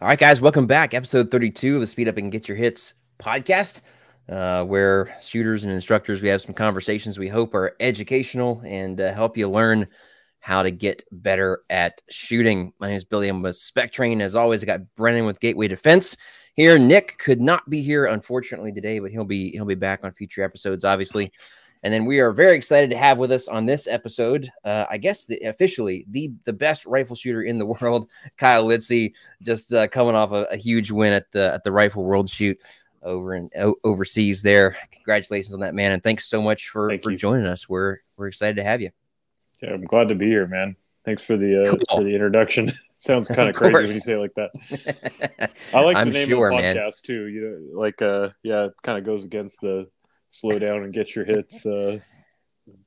All right, guys, welcome back. Episode 32 of the Speed Up and Get Your Hits podcast, where shooters and instructors, we have some conversations we hope are educational and help you learn how to get better at shooting. My name is Billy. I'm with SpecTrain. As always, I got Brennan with Gateway Defense here. Nick could not be here, unfortunately, today, but he'll be back on future episodes, obviously. And then we are very excited to have with us on this episode, I guess officially the best rifle shooter in the world, Kyle Litzie, just coming off a huge win at the Rifle World Shoot overseas there. Congratulations on that, man, and thanks so much for joining us. We're excited to have you. Yeah, I'm glad to be here, man. Thanks for the introduction. Sounds kind of crazy when you say it like that. I like the name of the podcast too. You know, like it kind of goes against the slow down and get your hits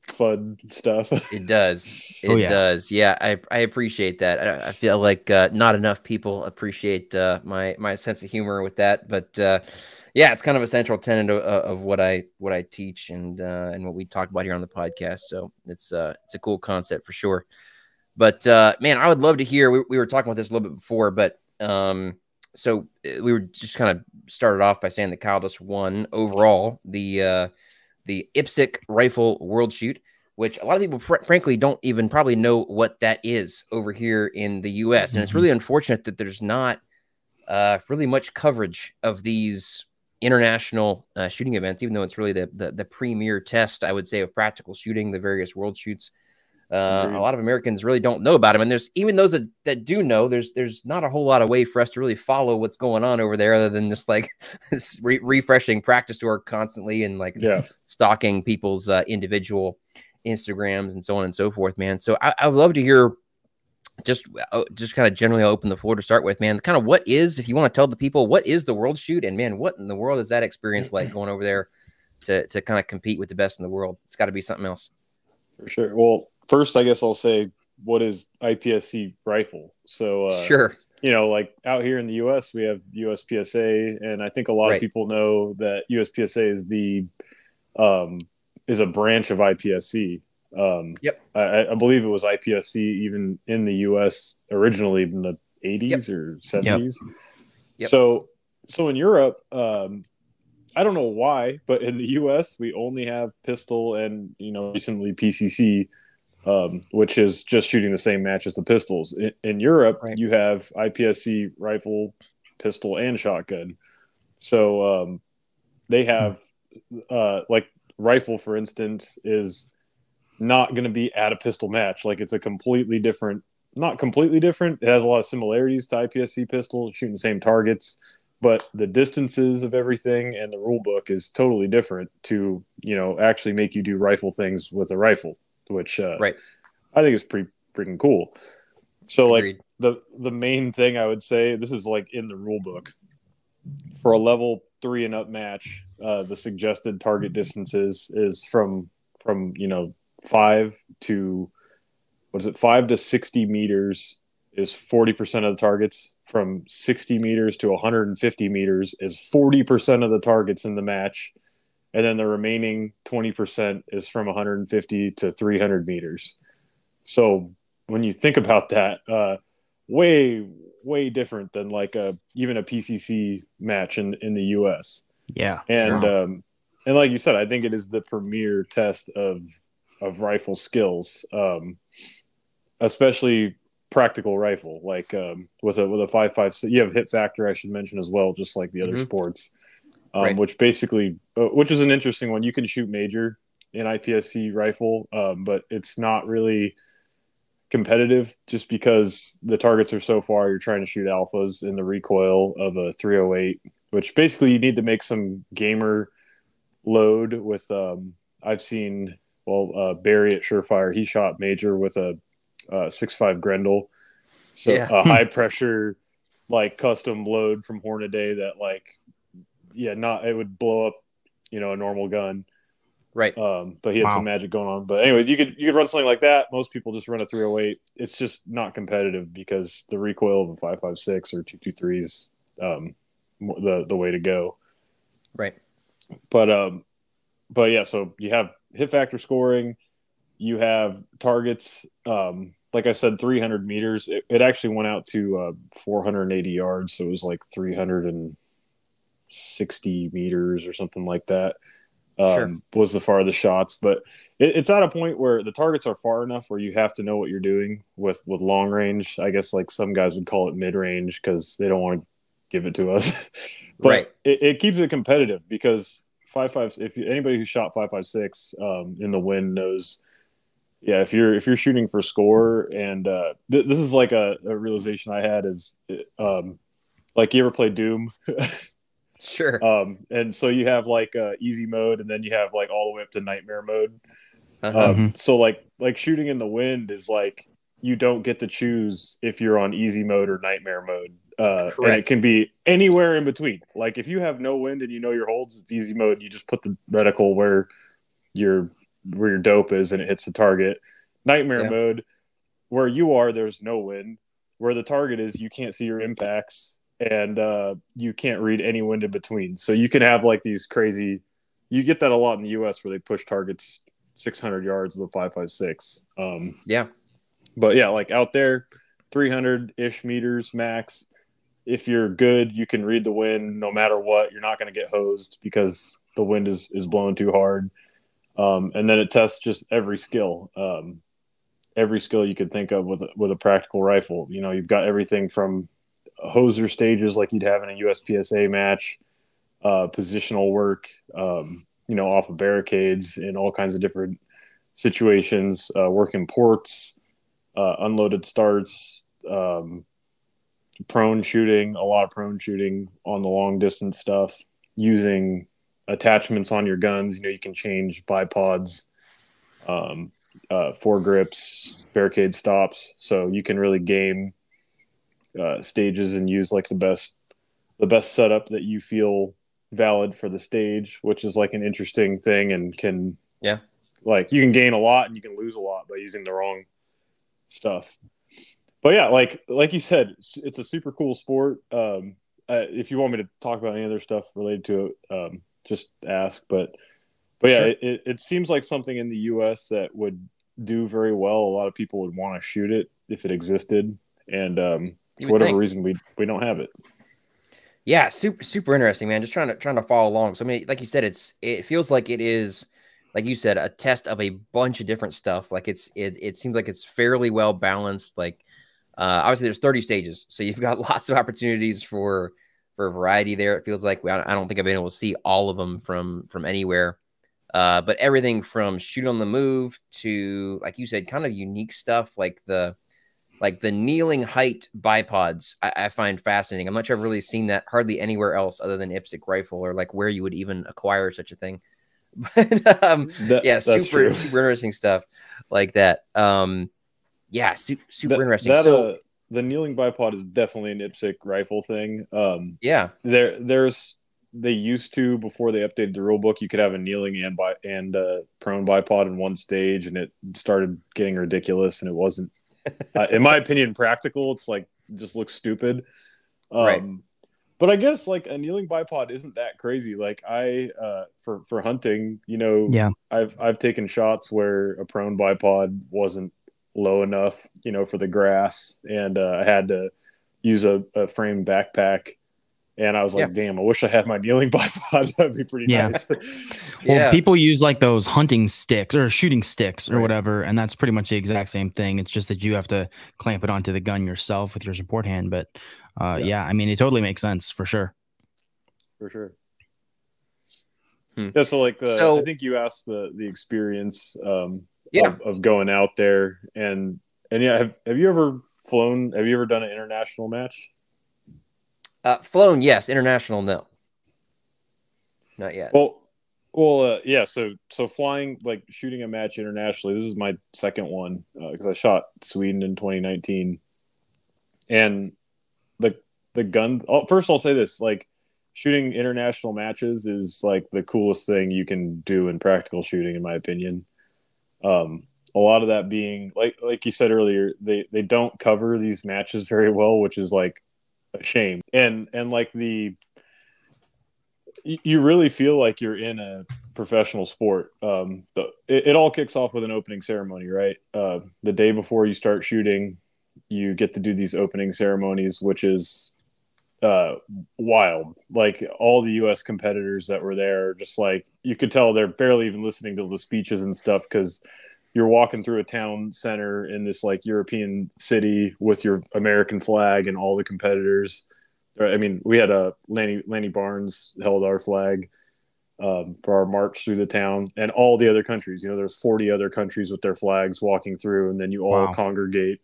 fun stuff. It does. It does. Yeah, I appreciate that. I feel like not enough people appreciate my sense of humor with that, but yeah, it's kind of a central tenet of what I teach and what we talk about here on the podcast. So it's a cool concept for sure. But man, I would love to hear. We were talking about this a little bit before, but so we were just kind of started off by saying that Kyle just won overall the IPSC Rifle World Shoot, which a lot of people frankly don't even probably know what that is over here in the U.S. And it's really unfortunate that there's not really much coverage of these international shooting events, even though it's really the premier test, I would say, of practical shooting, the various world shoots. A lot of Americans really don't know about them, and there's even those that do know. There's not a whole lot of way for us to really follow what's going on over there, other than just like refreshing practice tour constantly and stalking people's individual Instagrams and so on and so forth, man. So I would love to hear just kind of generally. I'll open the floor to start with, man. Kind of what is, if you want to tell the people, what is the World Shoot, and man, what in the world is that experience like going over there to kind of compete with the best in the world? It's got to be something else. For sure. Well, first, I guess I'll say, what is IPSC rifle? So, sure. You know, like out here in the U.S., we have USPSA, and I think a lot of people know that USPSA is a branch of IPSC. I believe it was IPSC even in the U.S. originally in the 80s or 70s. Yep. So in Europe, I don't know why, but in the U.S. we only have pistol and, recently PCC, which is just shooting the same match as the pistols. In Europe, you have IPSC rifle, pistol, and shotgun. So they have like rifle, for instance, is not going to be at a pistol match. Like it's a completely different, not completely different. It has a lot of similarities to IPSC pistol, shooting the same targets, but the distances of everything and the rule book is totally different to, actually make you do rifle things with a rifle, which I think is pretty freaking cool. So Agreed. Like the main thing I would say, this is like in the rule book for a level 3 and up match, the suggested target distances is from 5 to 60 meters is 40% of the targets. From 60 meters to 150 meters is 40% of the targets in the match. And then the remaining 20% is from 150 to 300 meters. So when you think about that, way, way different than like even a PCC match in the US. Yeah. And like you said, I think it is the premier test of rifle skills, especially practical rifle, like with a 5.56. You have hit factor, I should mention as well, just like the other sports, which basically, which is an interesting one. You can shoot major in IPSC rifle, but it's not really competitive just because the targets are so far. You're trying to shoot alphas in the recoil of a 308, which basically you need to make some gamer load with. I've seen Barry at Surefire. He shot major with a 6.5 Grendel, so a high pressure like custom load from Hornaday that it would blow up a normal gun, right? But he had some magic going on. But anyways, you could run something like that. Most people just run a 308. It's just not competitive because the recoil of a 5.56 or 223 is the way to go, right? But yeah, so you have hit factor scoring. You have targets like I said, 300 meters. It actually went out to 480 yards, so it was like 360 meters or something like that. Sure. Was the farthest shots, but it's at a point where the targets are far enough where you have to know what you're doing with long range. I guess like some guys would call it mid range because they don't want to give it to us, but Right. it keeps it competitive because 5.5. If anybody who shot 5.56 in the wind knows. Yeah, if you're shooting for score, and this is like a realization I had is, like you ever play Doom, Sure. and so you have like easy mode, and then you have like all the way up to nightmare mode. Uh-huh. So like shooting in the wind is like you don't get to choose if you're on easy mode or nightmare mode, and it can be anywhere in between. Like if you have no wind and you know your holds, it's easy mode. You just put the reticle where your dope is and it hits the target. Nightmare mode, where you are, there's no wind. Where the target is, you can't see your impacts, and you can't read any wind in between. So you can have like these crazy. You get that a lot in the U.S. where they push targets 600 yards with a 5.56. Yeah. But yeah, like out there, 300-ish meters max. If you're good, you can read the wind no matter what. You're not going to get hosed because the wind is blowing too hard. And then it tests just every skill you could think of with a practical rifle. You know, you've got everything from hoser stages like you'd have in a USPSA match, positional work, off of barricades in all kinds of different situations, working ports, unloaded starts, prone shooting, a lot of prone shooting on the long distance stuff, using attachments on your guns. You can change bipods, foregrips, barricade stops, so you can really game stages and use like the best setup that you feel valid for the stage, which is like an interesting thing, and can like you can gain a lot and you can lose a lot by using the wrong stuff. But yeah, like you said, it's a super cool sport. If you want me to talk about any other stuff related to it, just ask. But yeah, sure. It seems like something in the U.S. that would do very well. A lot of people would want to shoot it if it existed, and for whatever reason, we don't have it. Yeah, super interesting, man. Just trying to follow along. So I mean, like you said, it feels like it is, like you said, a test of a bunch of different stuff. Like it seems like it's fairly well balanced. Like obviously there's 30 stages, so you've got lots of opportunities for variety there. It feels like I don't think I've been able to see all of them from anywhere. But everything from shoot on the move to, like you said, kind of unique stuff like the kneeling height bipods, I find fascinating. I'm not sure I've really seen that hardly anywhere else other than IPSC rifle, or like where you would even acquire such a thing. But yeah, super interesting stuff like that. Yeah, super interesting. So the kneeling bipod is definitely an IPSC rifle thing. Yeah, they used to, before they updated the rule book, you could have a kneeling and prone bipod in one stage, and it started getting ridiculous, and it wasn't, in my opinion, practical. It's like, just looks stupid. Right. But I guess like a kneeling bipod isn't that crazy. Like for hunting, I've taken shots where a prone bipod wasn't low enough, for the grass, and I had to use a frame backpack. And I was like, damn, I wish I had my kneeling bipod. That'd be pretty nice. Well, people use like those hunting sticks or shooting sticks or whatever, and that's pretty much the exact same thing. It's just that you have to clamp it onto the gun yourself with your support hand. But yeah, I mean, it totally makes sense for sure. For sure. Yeah, so like I think you asked the experience of going out there, and yeah, have you ever flown? Have you ever done an international match? Flown, yes. International, no. Not yet. Well, yeah. So flying, like shooting a match internationally, this is my second one because I shot Sweden in 2019, and the gun. First, I'll say this: like shooting international matches is like the coolest thing you can do in practical shooting, in my opinion. A lot of that being like you said earlier, they don't cover these matches very well, which is like a shame. And like you really feel like you're in professional sport. It all kicks off with an opening ceremony, right? The day before you start shooting, you get to do these opening ceremonies, which is wild. Like all the U.S. competitors that were there, just like you could tell they're barely even listening to the speeches and stuff because you're walking through a town center in this like European city with your American flag and all the competitors. I mean, we had Lanny Barnes held our flag for our march through the town, and all the other countries. You know, there's 40 other countries with their flags walking through, and then you all congregate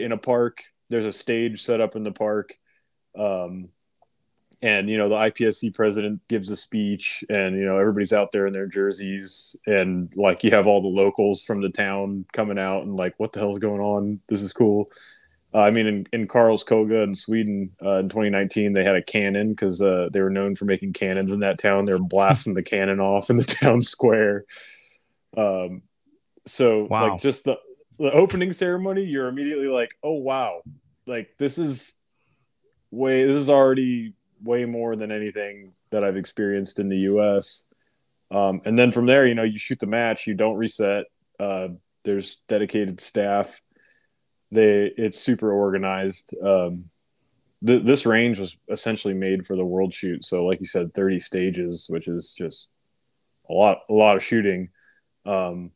in a park. There's a stage set up in the park. And, you know, the IPSC president gives a speech and, you know, everybody's out there in their jerseys and like you have all the locals from the town coming out and like, what the hell is going on? This is cool. I mean, in Karlskoga in Sweden in 2019, they had a cannon because they were known for making cannons in that town. They were blasting the cannon off in the town square. So like just the opening ceremony, you're immediately like, oh, wow. Like this is already way more than anything that I've experienced in the US. And then from there, you know, you shoot the match, you don't reset. There's dedicated staff. It's super organized. This range was essentially made for the world shoot. So like you said, 30 stages, which is just a lot of shooting. 5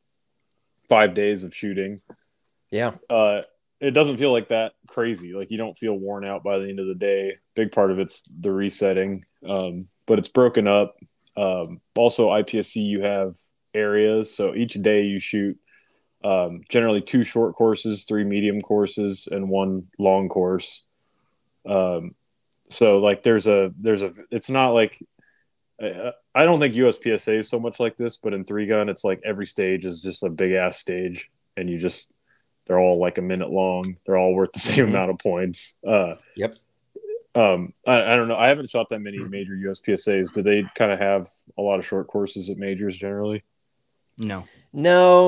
days of shooting. Yeah. It doesn't feel like that crazy. Like you don't feel worn out by the end of the day. Big part of it's the resetting. But it's broken up. Also IPSC, you have areas. So each day you shoot generally 2 short courses, 3 medium courses, and 1 long course. So like it's not like, I don't think USPSA is so much like this, but in 3-gun, it's like every stage is just a big ass stage and they're all like a minute long. They're all worth the same amount of points. Yep. I don't know. I haven't shot that many major USPSAs. Do they kind of have a lot of short courses at majors generally? No.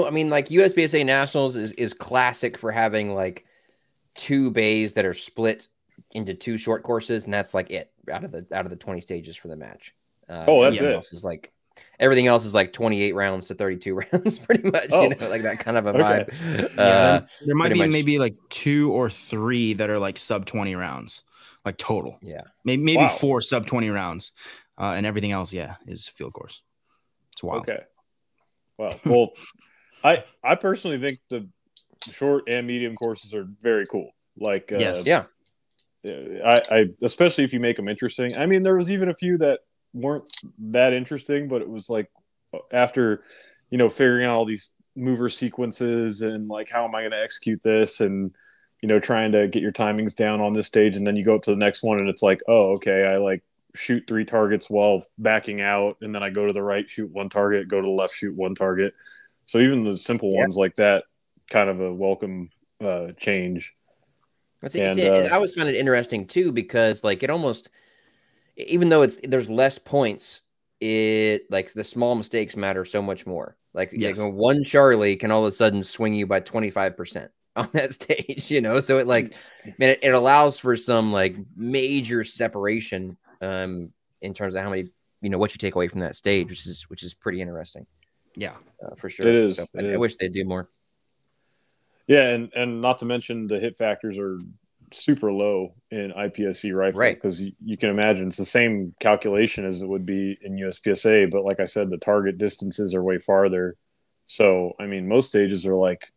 I mean, like USPSA Nationals is classic for having like 2 bays that are split into 2 short courses, and that's like it out of the 20 stages for the match. That's it. Everything else is like 28 rounds to 32 rounds, pretty much. You know, like that kind of a vibe. There might be maybe like 2 or 3 that are like sub 20 rounds, like total. Yeah, maybe 4 sub 20 rounds, and everything else, is field course. It's wild. Okay. Well, I personally think the short and medium courses are very cool. Like, yeah. I especially if you make them interesting. I mean, there was even a few that weren't that interesting, but it was like after, you know, figuring out all these mover sequences and like, how am I going to execute this? And, you know, trying to get your timings down on this stage. And then you go up to the next one and it's like, oh, okay. I like shoot 3 targets while backing out. And then I go to the right, shoot 1 target, go to the left, shoot 1 target. So even the simple ones like that, kind of a welcome change. I always found it interesting too, because like it almost, even though there's less points, it like the small mistakes matter so much more. Like, like 1 Charlie can all of a sudden swing you by 25% on that stage, you know? So it like, man, it allows for some like major separation in terms of how many, you know, what you take away from that stage, which is pretty interesting. Yeah, for sure. It is. So I wish they'd do more. Yeah, and not to mention the hit factors are super low in IPSC rifle, right? Because you can imagine it's the same calculation as it would be in USPSA, but like I said, the target distances are way farther. So I mean, most stages are like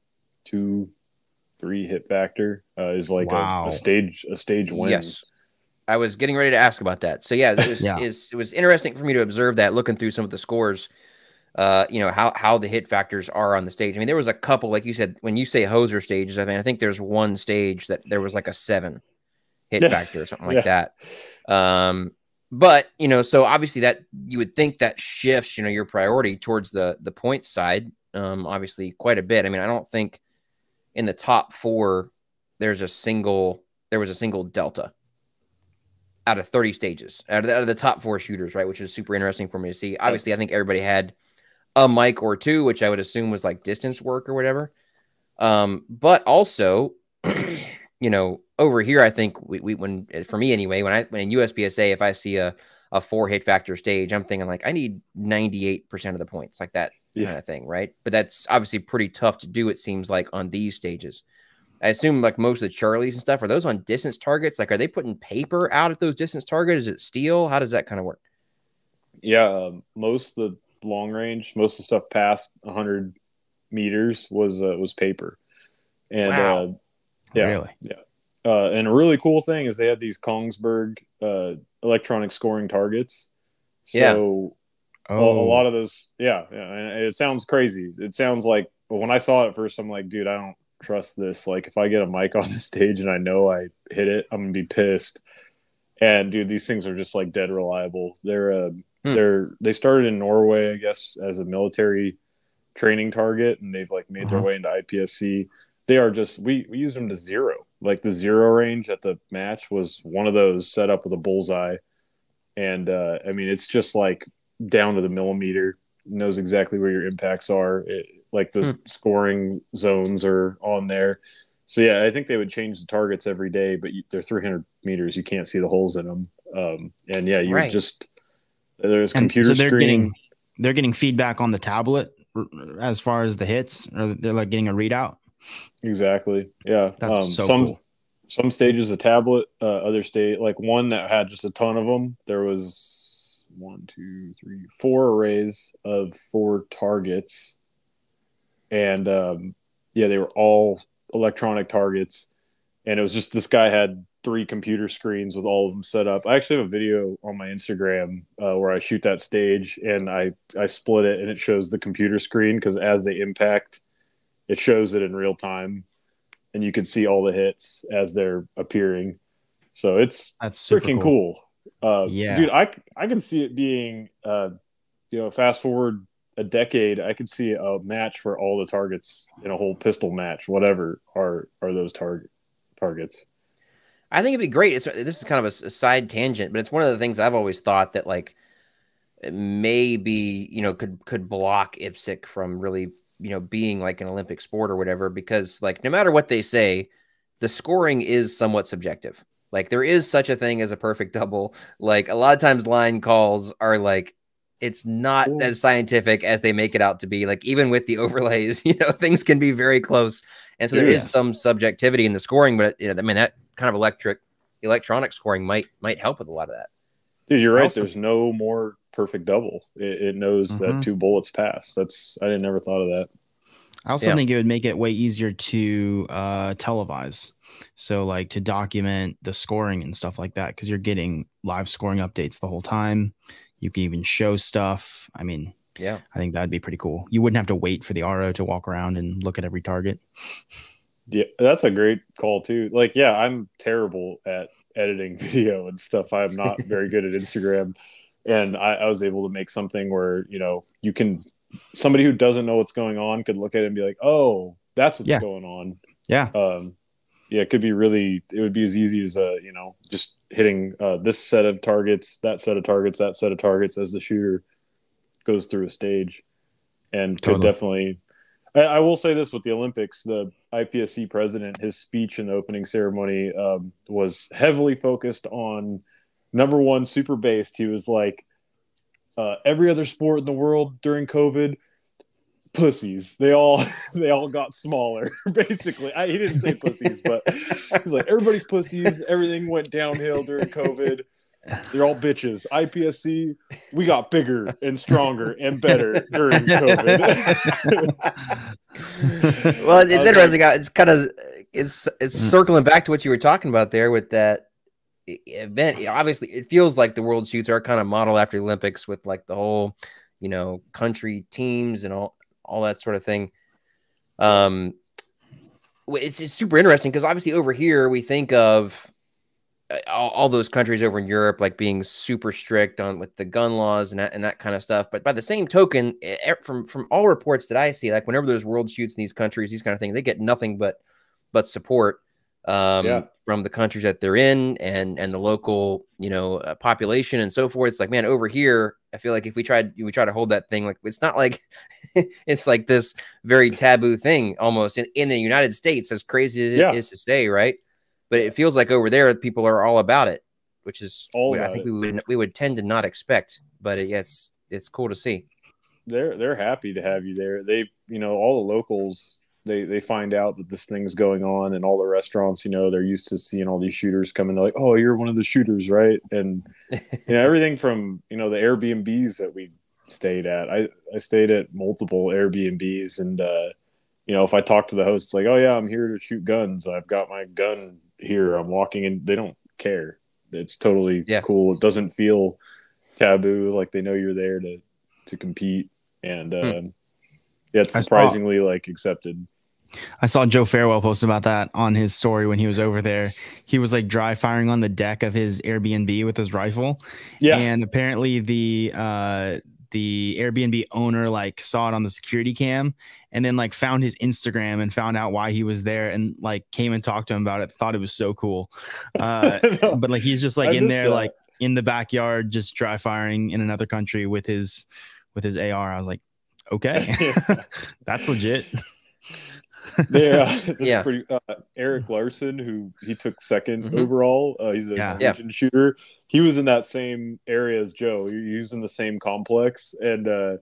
2-3 hit factor is like a stage win. Yes, I was getting ready to ask about that. So yeah, it was interesting for me to observe that, looking through some of the scores. You know, how the hit factors are on the stage. I mean, there was a couple, like you said, when you say hoser stages, I mean, I think there's one stage that there was like a 7 hit factor or something like that. But, you know, so obviously that you would think that shifts, you know, your priority towards the point side, obviously quite a bit. I mean, I don't think in the top 4, there was a single delta out of 30 stages, out of the top 4 shooters, right? Which is super interesting for me to see. Obviously, I think everybody had a mic or 2, which I would assume was like distance work or whatever. But also, you know, over here, I think when for me anyway, when in USPSA, if I see a a 4 hit factor stage, I'm thinking like I need 98% of the points, like that kind of thing, right? But that's obviously pretty tough to do, it seems like, on these stages. I assume like most of the Charlies and stuff, are those on distance targets? Like, are they putting paper out at those distance targets? Is it steel? How does that kind of work? Yeah, most of the long range, most of the stuff past 100 meters was paper. And wow. Really? And a really cool thing is they have these Kongsberg electronic scoring targets. So a lot of those, and it sounds crazy. It sounds like, but when I saw it at first, I'm like, dude, I don't trust this. Like, if I get a mic on the stage and I know I hit it, I'm gonna be pissed. And dude, these things are just like dead reliable. They started in Norway, I guess, as a military training target, and they've like made their way into IPSC. They are just, we used them to zero. Like the zero range at the match was one of those set up with a bullseye. And I mean, it's just like down to the millimeter, knows exactly where your impacts are. Like the scoring zones are on there. So yeah, I think they would change the targets every day, but they're 300 meters. You can't see the holes in them. And yeah, you would just, there's computer screen. They're getting feedback on the tablet as far as the hits, or they're like getting a readout. Exactly. Yeah. That's so cool. Some stages a tablet, other stage, like one that had just a ton of them. There was 4 arrays of 4 targets. And they were all electronic targets. And it was just, this guy had 3 computer screens with all of them set up. I actually have a video on my Instagram where I shoot that stage, and I split it, and it shows the computer screen, because as they impact, it shows it in real time, and you can see all the hits as they're appearing. So that's freaking cool. Dude, I can see it being, fast forward a decade, I could see a match for all the targets in a whole pistol match, whatever are those targets. I think it'd be great. This is kind of a side tangent, but it's one of the things I've always thought that like maybe, could block IPSC from really, being like an Olympic sport or whatever, because like, no matter what they say, the scoring is somewhat subjective. Like, there is such a thing as a perfect double. Like, a lot of times line calls are like, it's not as scientific as they make it out to be. Like, even with the overlays, things can be very close. And so there is some subjectivity in the scoring, but I mean, that kind of electronic scoring might help with a lot of that. Dude, you're right. There's no more perfect double. It knows that 2 bullets pass. I didn't never thought of that. I also think it would make it way easier to televise. So like to document the scoring and stuff like that, because you're getting live scoring updates the whole time. You can even show stuff. I mean, I think that'd be pretty cool. You wouldn't have to wait for the RO to walk around and look at every target. Yeah, that's a great call too. Like, yeah, I'm terrible at editing video and stuff. I'm not very good at Instagram. And I was able to make something where, you can, somebody who doesn't know what's going on could look at it and be like, oh, that's what's going on. Yeah. It could be it would be as easy as, just hitting this set of targets, that set of targets, that set of targets as the shooter goes through a stage. And could definitely, I will say this with the Olympics, the IPSC president, his speech in the opening ceremony was heavily focused on, number one, super based. He was like, every other sport in the world during COVID, pussies. They all got smaller, basically. He didn't say pussies, but he's like, everybody's pussies. Everything went downhill during COVID. They're all bitches. IPSC, we got bigger and stronger and better during COVID. Well, it's interesting. It's kind of it's circling back to what you were talking about there with that event. Obviously, it feels like the World Shoots are kind of modeled after the Olympics with like the whole, country teams and all that sort of thing. It's super interesting because obviously over here we think of all those countries over in Europe like being super strict with the gun laws and that kind of stuff. But by the same token, from all reports that I see, like whenever there's World Shoots in these countries, these kind of things, they get nothing but support from the countries that they're in and the local, population and so forth. It's like, man, over here, I feel like if we try to hold that thing, like it's not like it's like this very taboo thing almost in the United States, as crazy as it is to say, right? But it feels like over there, people are all about it. which is all I think we would tend to not expect, but it's cool to see. They're happy to have you there. They, you know, all the locals, they find out that this thing's going on, and all the restaurants, you know, they're used to seeing all these shooters come in. They're like, oh, you're one of the shooters, right? And you know, everything from, you know, the Airbnbs that we stayed at. I stayed at multiple Airbnbs, and you know, if I talk to the host, it's like, oh yeah, I'm here to shoot guns. I've got my gun here. I'm walking in. They don't care. It's totally cool. It doesn't feel taboo. Like they know you're there to compete, and yeah, it's surprisingly like accepted. I saw Joe Farewell post about that on his story when he was over there. He was like dry firing on the deck of his Airbnb with his rifle. Yeah. And apparently the Airbnb owner like saw it on the security cam and then like found his Instagram and found out why he was there and like came and talked to him about it. Thought it was so cool. But like he's just like in there, like in the backyard, just dry firing in another country with his AR. I was like, okay, that's legit. That's pretty. Eric Larson, who he took second overall, he's a Norwegian shooter. He was in that same area as Joe. He was in the same complex, and there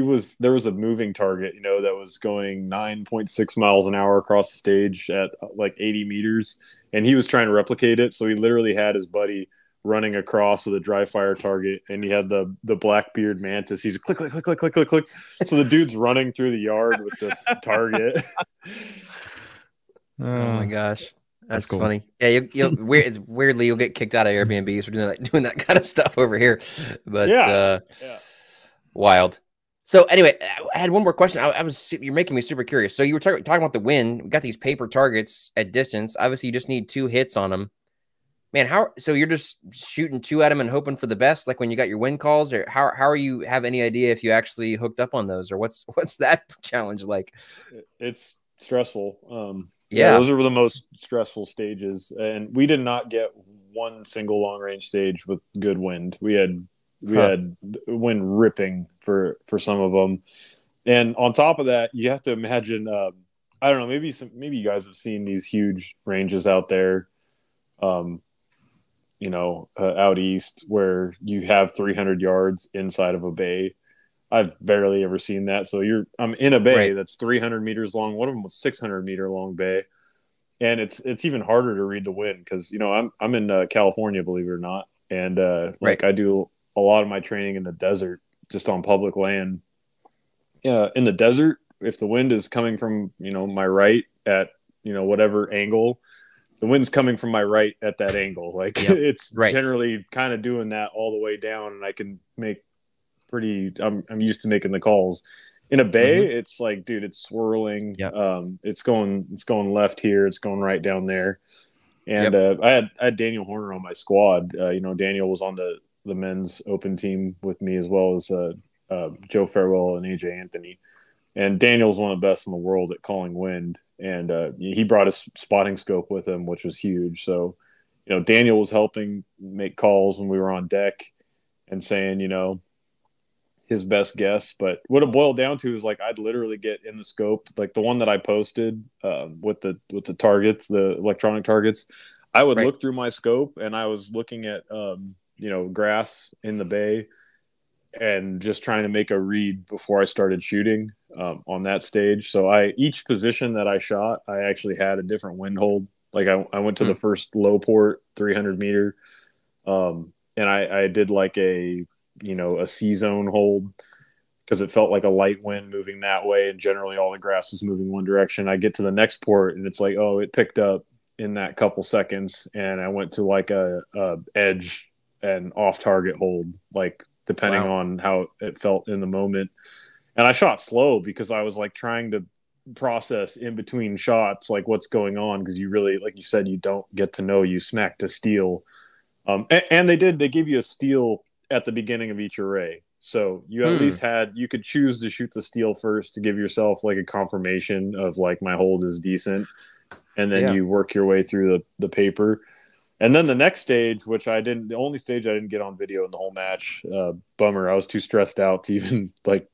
was a moving target, you know, that was going 9.6 miles an hour across the stage at like 80 meters, and he was trying to replicate it. So he literally had his buddy running across with a dry fire target, and he had the Blackbeard Mantis. He's click click click click click click click. So the dude's running through the yard with the target. Oh my gosh, that's cool. funny. Yeah, it's weirdly you'll get kicked out of Airbnbs for doing that kind of stuff over here, but wild. So anyway, I had one more question. You're making me super curious. So you were talking about the wind. We got these paper targets at distance. Obviously, you just need 2 hits on them. Man, so you're just shooting 2 at them and hoping for the best, like when you got your wind calls, or how are you have any idea if you actually hooked up on those, or what's that challenge like? It's stressful. Those are the most stressful stages, and we did not get one single long range stage with good wind. We had wind ripping for some of them, and on top of that, you have to imagine. I don't know. Maybe you guys have seen these huge ranges out there. You know, out east where you have 300 yards inside of a bay. I've barely ever seen that. So I'm in a bay that's 300 meters long. One of them was 600 meter long bay. And it's even harder to read the wind because, you know, I'm in California, believe it or not. And I do a lot of my training in the desert, just on public land. In the desert, if the wind is coming from, you know, my right at, you know, whatever angle, the wind's coming from my right at that angle. Like it's generally kind of doing that all the way down, and I can make I'm used to making the calls. In a bay, it's like, dude, it's swirling. It's going left here. It's going right down there. And I had Daniel Horner on my squad. You know, Daniel was on the men's open team with me, as well as Joe Farewell and AJ Anthony. And Daniel's one of the best in the world at calling wind. And he brought a spotting scope with him, which was huge. So, you know, Daniel was helping make calls when we were on deck and saying, you know, his best guess. But what it boiled down to is like I'd literally get in the scope, like the one that I posted with the targets, the electronic targets. I would look through my scope, and I was looking at you know, grass in the bay and just trying to make a read before I started shooting on that stage. So each position that I shot, I actually had a different wind hold. Like I went to the first low port, 300 meter. And I did like a C zone hold because it felt like a light wind moving that way. And generally all the grass was moving one direction. I get to the next port and it's like, oh, it picked up in that couple seconds. And I went to like a edge and off target hold, like depending on how it felt in the moment. And I shot slow because I was like trying to process in between shots, like what's going on. Cause you really, like you said, you don't get to know, you smacked a steel. And they gave you a steel at the beginning of each array. So you at least you could choose to shoot the steel first to give yourself like a confirmation of like my hold is decent. And then you work your way through the paper. And then the next stage, the only stage I didn't get on video in the whole match, bummer. I was too stressed out to even like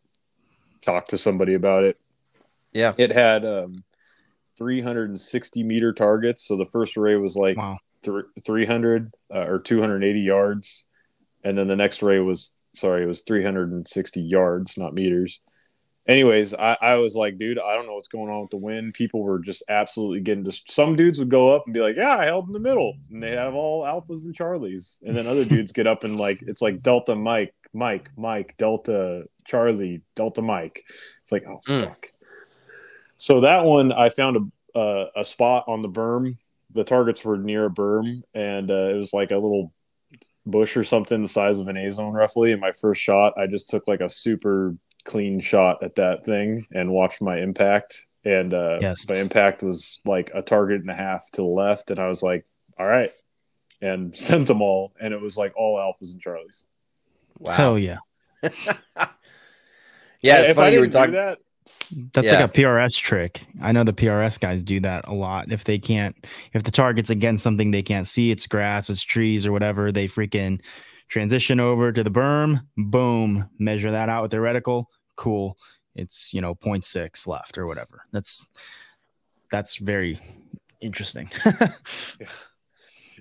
talk to somebody about it. Yeah. It had 360 meter targets. So the first array was like 300 or 280 yards, and then the next array was 360 yards, not meters. Anyways, I was like, dude, I don't know what's going on with the wind. People were just absolutely getting some dudes would go up and be like, yeah, I held in the middle, and they have all alphas and Charlies, and then other dudes get up and like it's like Delta Mike, Delta Charlie, Delta Mike. It's like, oh fuck. So that one, I found a spot on the berm. The targets were near a berm, and it was like a little bush or something the size of an A zone roughly. And my first shot, I just took like a super clean shot at that thing and watched my impact. And my impact was like a target and a half to the left. And I was like, all right. And sent them all. And it was like all alphas and Charlies. Wow. Hell yeah. Yeah. It's if funny I you were didn't talking do that. That's like a PRS trick. I know the PRS guys do that a lot. If the target's against something they can't see, it's grass, it's trees or whatever, they freaking transition over to the berm, boom, measure that out with their reticle. Cool. It's, 0.6 left or whatever. That's very interesting.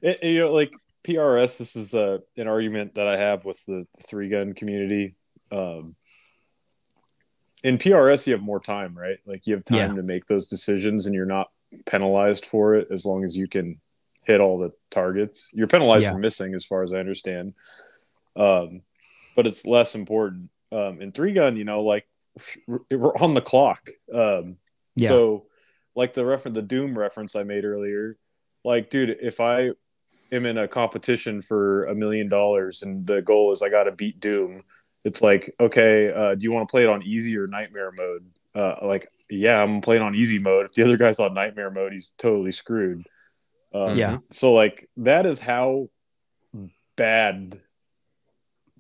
Like PRS, this is an argument that I have with the 3-gun community. In PRS, you have more time, right? Like you have time to make those decisions and you're not penalized for it as long as you can hit all the targets. You're penalized for missing as far as I understand. But it's less important. In 3-gun, like we're on the clock. So like the Doom reference I made earlier, like, dude, if I am in a competition for $1 million and the goal is I got to beat Doom, it's like, okay, do you want to play it on easy or nightmare mode? I'm playing on easy mode. If the other guy's on nightmare mode, he's totally screwed. So like that is how bad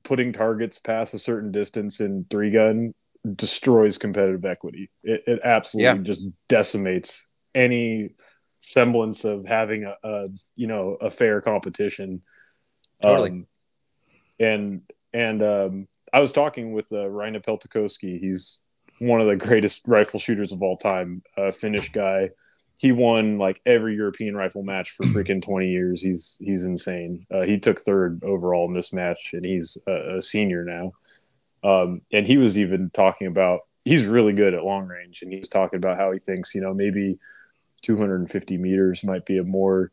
putting targets past a certain distance in 3-gun destroys competitive equity. It absolutely just decimates any semblance of having a fair competition. Totally. I was talking with Raina Peltokoski. He's one of the greatest rifle shooters of all time, Finnish guy. He won like every European rifle match for freaking 20 years. He's insane. He took 3rd overall in this match, and he's a senior now. And he was even talking about he's really good at long range, and he was talking about how he thinks maybe 250 meters might be a more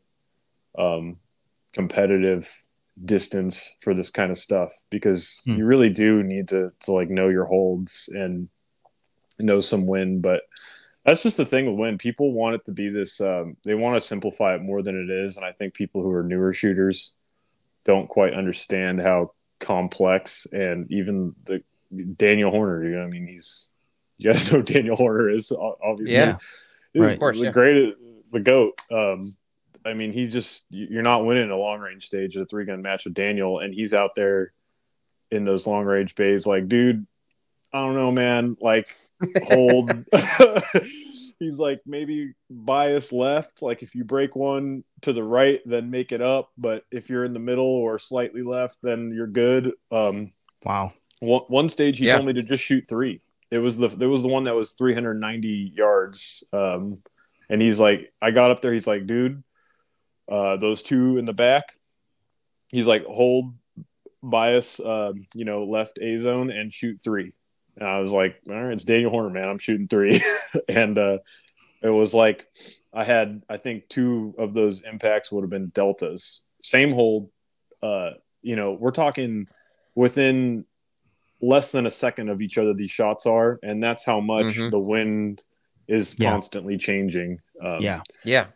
competitive distance for this kind of stuff, because you really do need to like know your holds and know some wind. But that's just the thing with wind. People want it to be this they want to simplify it more than it is, and I think people who are newer shooters don't quite understand how complex. And even the Daniel Horner, I mean, you guys know who Daniel Horner is, obviously. Right. Of course, the GOAT. I mean, you're not winning a long range stage at a 3-gun match with Daniel, and he's out there in those long range bays like, dude, I don't know, man, like hold. He's like, maybe bias left, like if you break one to the right, then make it up, but if you're in the middle or slightly left, then you're good. Wow. One stage he told me to just shoot 3. There was the one that was 390 yards, and he's like, I got up there, he's like, dude, those 2 in the back, he's like, hold bias, left A zone and shoot 3. And I was like, all right, it's Daniel Horner, man, I'm shooting 3. And it was like I think 2 of those impacts would have been deltas, same hold. We're talking within less than a second of each other these shots are, and that's how much the wind is constantly changing.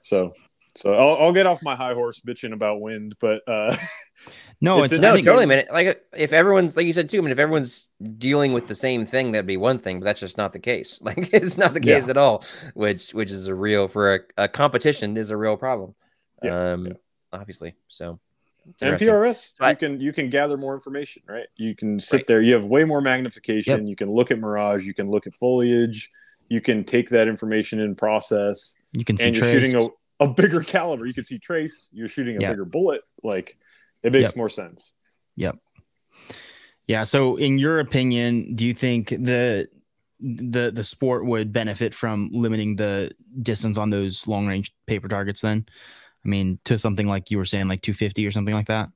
So I'll get off my high horse bitching about wind, but no, totally, man. Like if everyone's, like you said too, I mean, if everyone's dealing with the same thing, that'd be one thing, but that's just not the case. Like it's not the case at all, which is for a competition is a real problem. Obviously. So and PRS, you can gather more information, right? You can sit there, you have way more magnification, you can look at mirage, you can look at foliage, you can take that information in process, you can see and you're shooting a bigger caliber, you can see trace, you're shooting a bigger bullet, like it makes more sense. So in your opinion, do you think the sport would benefit from limiting the distance on those long range paper targets then? I mean, to something like you were saying, like 250 or something like that.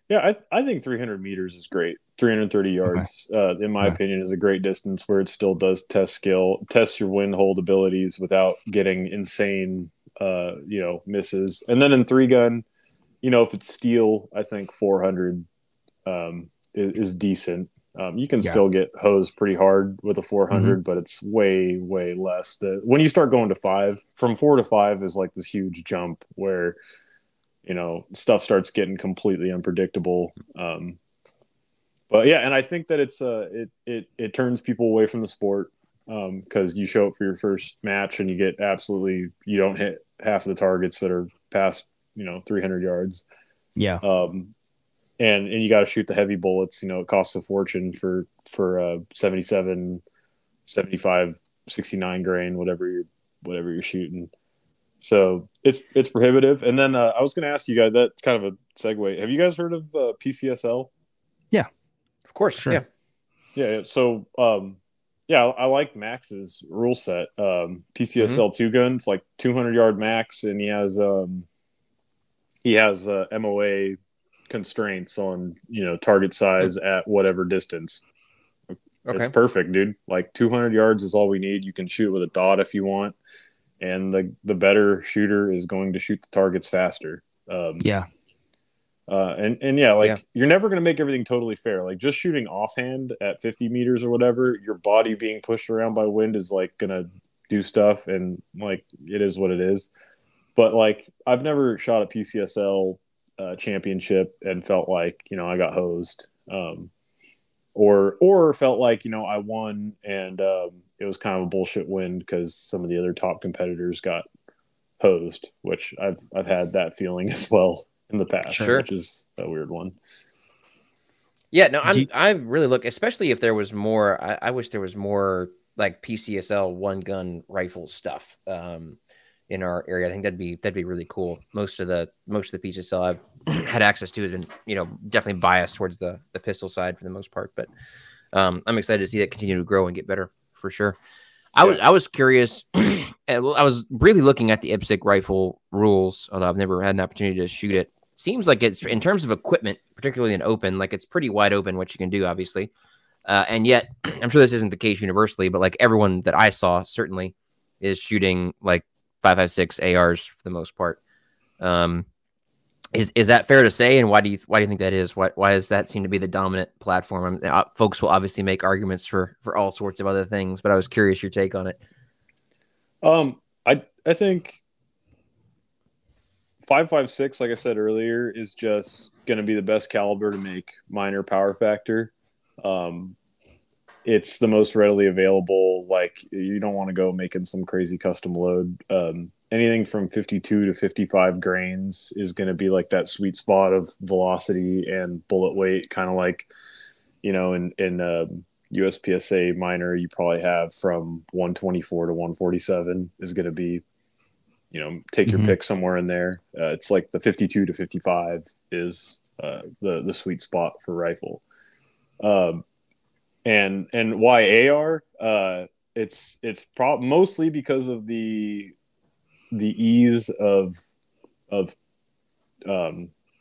Yeah, I think 300 meters is great. 330 yards, in my opinion, is a great distance where it still does test skill, test your wind hold abilities without getting insane, misses. And then in 3-gun, if it's steel, I think 400 is decent. You can still get hosed pretty hard with a 400, but it's way, way less. When you start going to 5, from 4 to 5 is like this huge jump where stuff starts getting completely unpredictable. But yeah, and I think that it turns people away from the sport because you show up for your first match and you don't hit half of the targets that are past 300 yards. Yeah. And you got to shoot the heavy bullets. It costs a fortune for 77, 75, 69 grain, whatever you're shooting. So it's prohibitive. And then I was going to ask you guys, that's kind of a segue. Have you guys heard of PCSL? Yeah, of course. Sure. Yeah. So I like Max's rule set. PCSL 2-gun, it's like 200-yard max, and he has MOA constraints on target size at whatever distance. Okay. It's perfect, dude. Like 200 yards is all we need. You can shoot with a dot if you want. And the better shooter is going to shoot the targets faster. You're never going to make everything totally fair. Like just shooting offhand at 50 meters or whatever, your body being pushed around by wind is like going to do stuff. And like, it is what it is. But like, I've never shot a PCSL championship and felt like, I got hosed. Or felt like, I won and, it was kind of a bullshit win because some of the other top competitors got hosed, which I've had that feeling as well in the past, which is a weird one. Yeah, no, I really look, especially if there was more. I wish there was more like PCSL 1-gun rifle stuff in our area. I think that'd be really cool. Most of the PCSL I've had access to has been definitely biased towards the pistol side for the most part, but I'm excited to see that continue to grow and get better. For sure. I was curious. I was really looking at the IPSC rifle rules, although I've never had an opportunity to shoot it. Seems like it's, in terms of equipment, particularly in open, like it's pretty wide open what you can do, obviously. And yet, I'm sure this isn't the case universally, but like everyone that I saw certainly is shooting like 5.56 ARs for the most part. Is that fair to say? And why do you think that is? Why does that seem to be the dominant platform? Folks will obviously make arguments for all sorts of other things, but I was curious your take on it. I think 5.56, like I said earlier, is just going to be the best caliber to make minor power factor. It's the most readily available. Like you don't want to go making some crazy custom load. Anything from 52 to 55 grains is going to be like that sweet spot of velocity and bullet weight, kind of like, in USPSA minor, you probably have from 124 to 147 is going to be, take your pick somewhere in there. It's like the 52 to 55 is the sweet spot for rifle. And why AR? It's mostly because of the ease of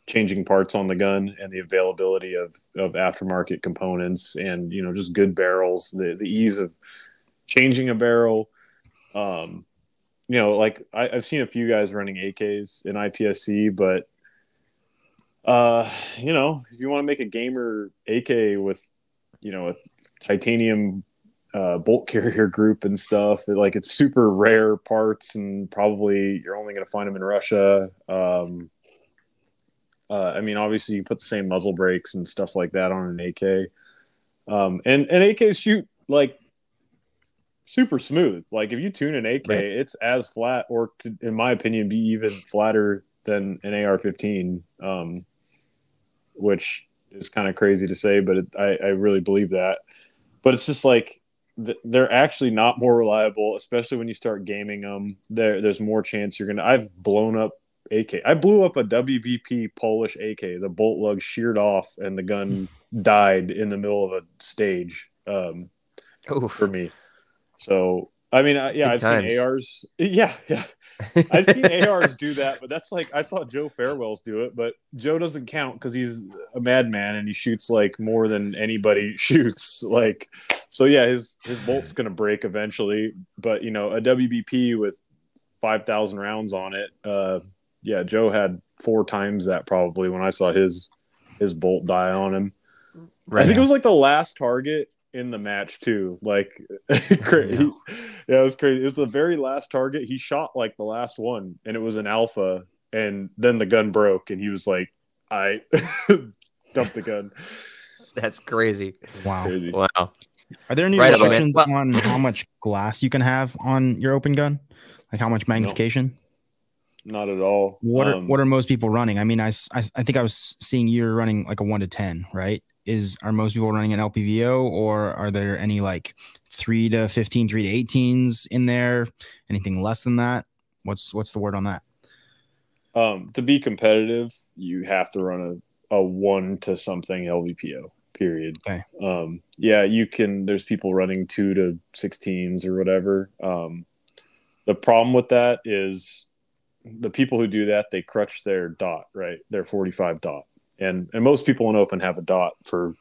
changing parts on the gun and the availability of aftermarket components and just good barrels, the ease of changing a barrel. Like I've seen a few guys running AKs in IPSC, but if you want to make a gamer AK with a titanium bolt carrier group and stuff, it's super rare parts and probably you're only going to find them in Russia. Obviously you put the same muzzle brakes and stuff like that on an AK. And AKs shoot like super smooth. Like if you tune an AK, it's as flat or could, in my opinion, be even flatter than an AR-15, which is kind of crazy to say, but I really believe that. But it's just like they're actually not more reliable, especially when you start gaming them. There's more chance you're gonna. I've blown up AK. I blew up a WBP Polish AK. The bolt lug sheared off, and the gun died in the middle of a stage. For me, so I mean, yeah, Good I've times. seen ARs. Yeah, yeah. I've seen ARs do that, but that's like I saw Joe Farewell's do it, but Joe doesn't count because he's a madman and he shoots like more than anybody shoots. Like, so yeah, his bolt's gonna break eventually. But you know, a WBP with 5,000 rounds on it, yeah, Joe had 4 times that probably when I saw his bolt die on him. Right. I think it was like the last target in the match too. Like, crazy. Yeah, it was crazy. It was the very last target. He shot like the last one, and it was an alpha. And then the gun broke, and he was like, "I dumped the gun." That's crazy. Wow. Crazy. Wow. Are there any restrictions on how much glass you can have on your open gun? Like how much magnification? No, not at all. What are most people running? I mean, I think I was seeing you're running like a 1 to 10, right? Are most people running an LPVO, or are there any like 3 to 15, 3 to 18s in there? Anything less than that? What's the word on that? To be competitive, you have to run a 1 to something LVPO. Period. Okay. Yeah, you can. There's people running 2 to 16s or whatever. The problem with that is the people who do that, they crutch their dot, right? Their 45 dot. And most people in open have a dot for,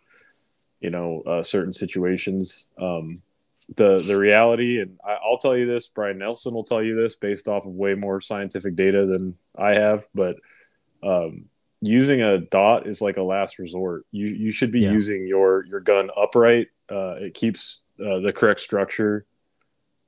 you know, certain situations. The reality, and I'll tell you this, Brian Nelson will tell you this based off of way more scientific data than I have, but using a dot is like a last resort. You should be using your gun upright. It keeps the correct structure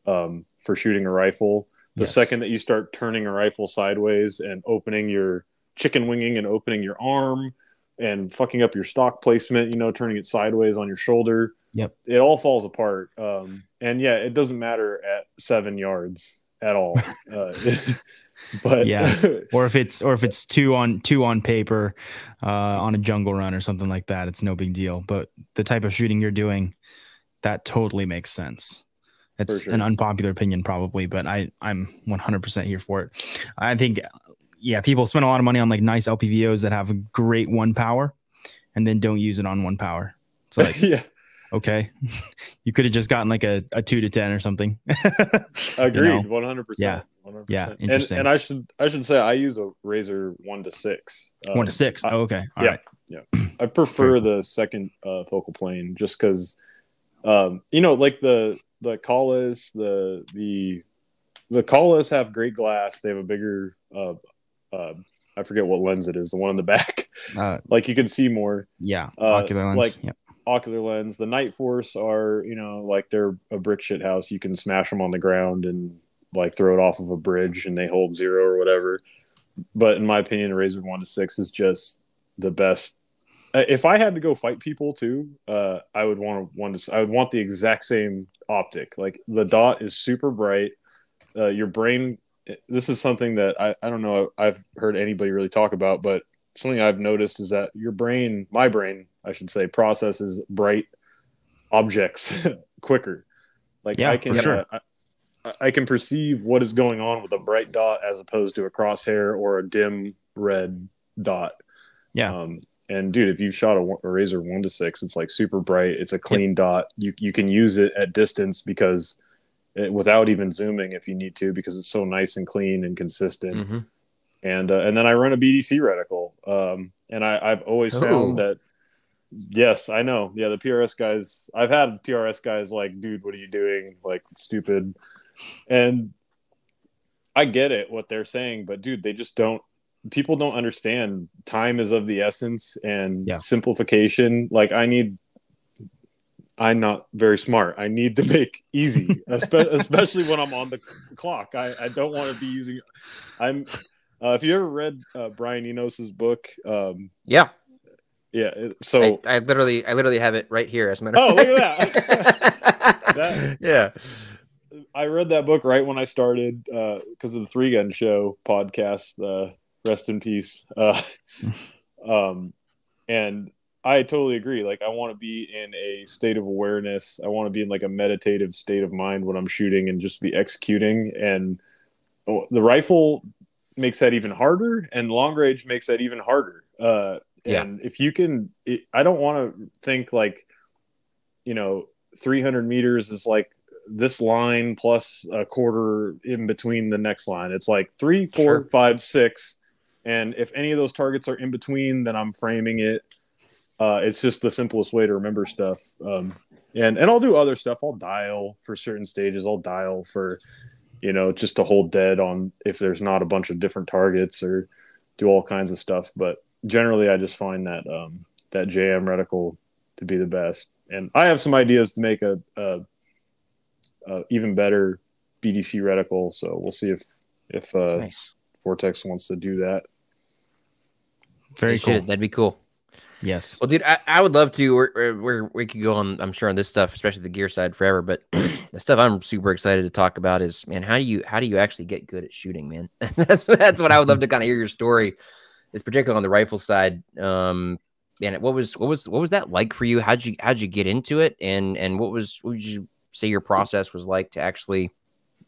for shooting a rifle. The second that you start turning a rifle sideways and opening your chicken winging and opening your arm and fucking up your stock placement, you know, turning it sideways on your shoulder, it all falls apart. And yeah, it doesn't matter at 7 yards at all. But or if it's two on paper on a jungle run or something like that, it's no big deal. But the type of shooting you're doing, that totally makes sense. It's an unpopular opinion probably, but I'm 100% here for it. I think, people spend a lot of money on like nice LPVOs that have a great 1 power and then don't use it on 1 power. It's like, okay, you could have just gotten like a 2 to 10 or something. Agreed. 100%. Yeah. 100%. Yeah. Interesting. And I should say I use a Razor 1 to 6. 1 to 6. Oh, okay. All right. Yeah. I prefer the second focal plane just because, you know, like the Callas, the Callas have great glass. They have a bigger, I forget what lens it is. The one in the back, like you can see more. Yeah, ocular lens. Like ocular lens. The Night Force are, you know, like they're a brick shit house. You can smash them on the ground and like throw it off of a bridge and they hold 0 or whatever. But in my opinion, a Razor 1 to 6 is just the best. If I had to go fight people too, I would want the exact same optic. Like the dot is super bright. Your brain. This is something that I don't know I've heard anybody really talk about, but something I've noticed is that my brain, I should say, processes bright objects quicker. Like I can, I can perceive what is going on with a bright dot as opposed to a crosshair or a dim red dot. Yeah. And dude, if you shot a Razor 1 to 6, it's like super bright. It's a clean dot. You can use it at distance because without even zooming if you need to, because it's so nice and clean and consistent. Mm-hmm. And then I run a BDC reticle. And I've always found that, yes, I know. Yeah, the PRS guys, I've had PRS guys like, dude, what are you doing? Like, stupid. And I get it, what they're saying, but dude, they just don't. People don't understand time is of the essence and simplification. Like I'm not very smart. I need to make easy, especially when I'm on the clock. I don't want to be using. If you ever read Brian Enos's book, yeah. So I literally have it right here. As a matter of fact. Look at that. Yeah. I read that book right when I started because of the 3 Gun Show podcast. Rest in peace. And I totally agree. Like, I want to be in a state of awareness. I want to be in like a meditative state of mind when I'm shooting and just be executing. And the rifle makes that even harder, and long range makes that even harder. And if you can, I don't want to think like, you know, 300 meters is like this line plus a quarter in between the next line. It's like 3, 4, Sure. 5, 6. And if any of those targets are in between, then I'm framing it. It's just the simplest way to remember stuff. And I'll do other stuff. I'll dial for certain stages. I'll dial for, just to hold dead on if there's not a bunch of different targets, or do all kinds of stuff. But generally, I just find that that JM reticle to be the best. And I have some ideas to make a even better BDC reticle. So we'll see if Nice. Vortex wants to do that. Very cool. That'd be cool. Yes. Well, dude, I would love to. We could go on, I'm sure, on this stuff, especially the gear side, forever. But the stuff I'm super excited to talk about is, man, how do you actually get good at shooting, man? that's what I would love to kind of hear your story, is particularly on the rifle side. Man, what was that like for you? How'd you get into it, and what would you say your process was like to actually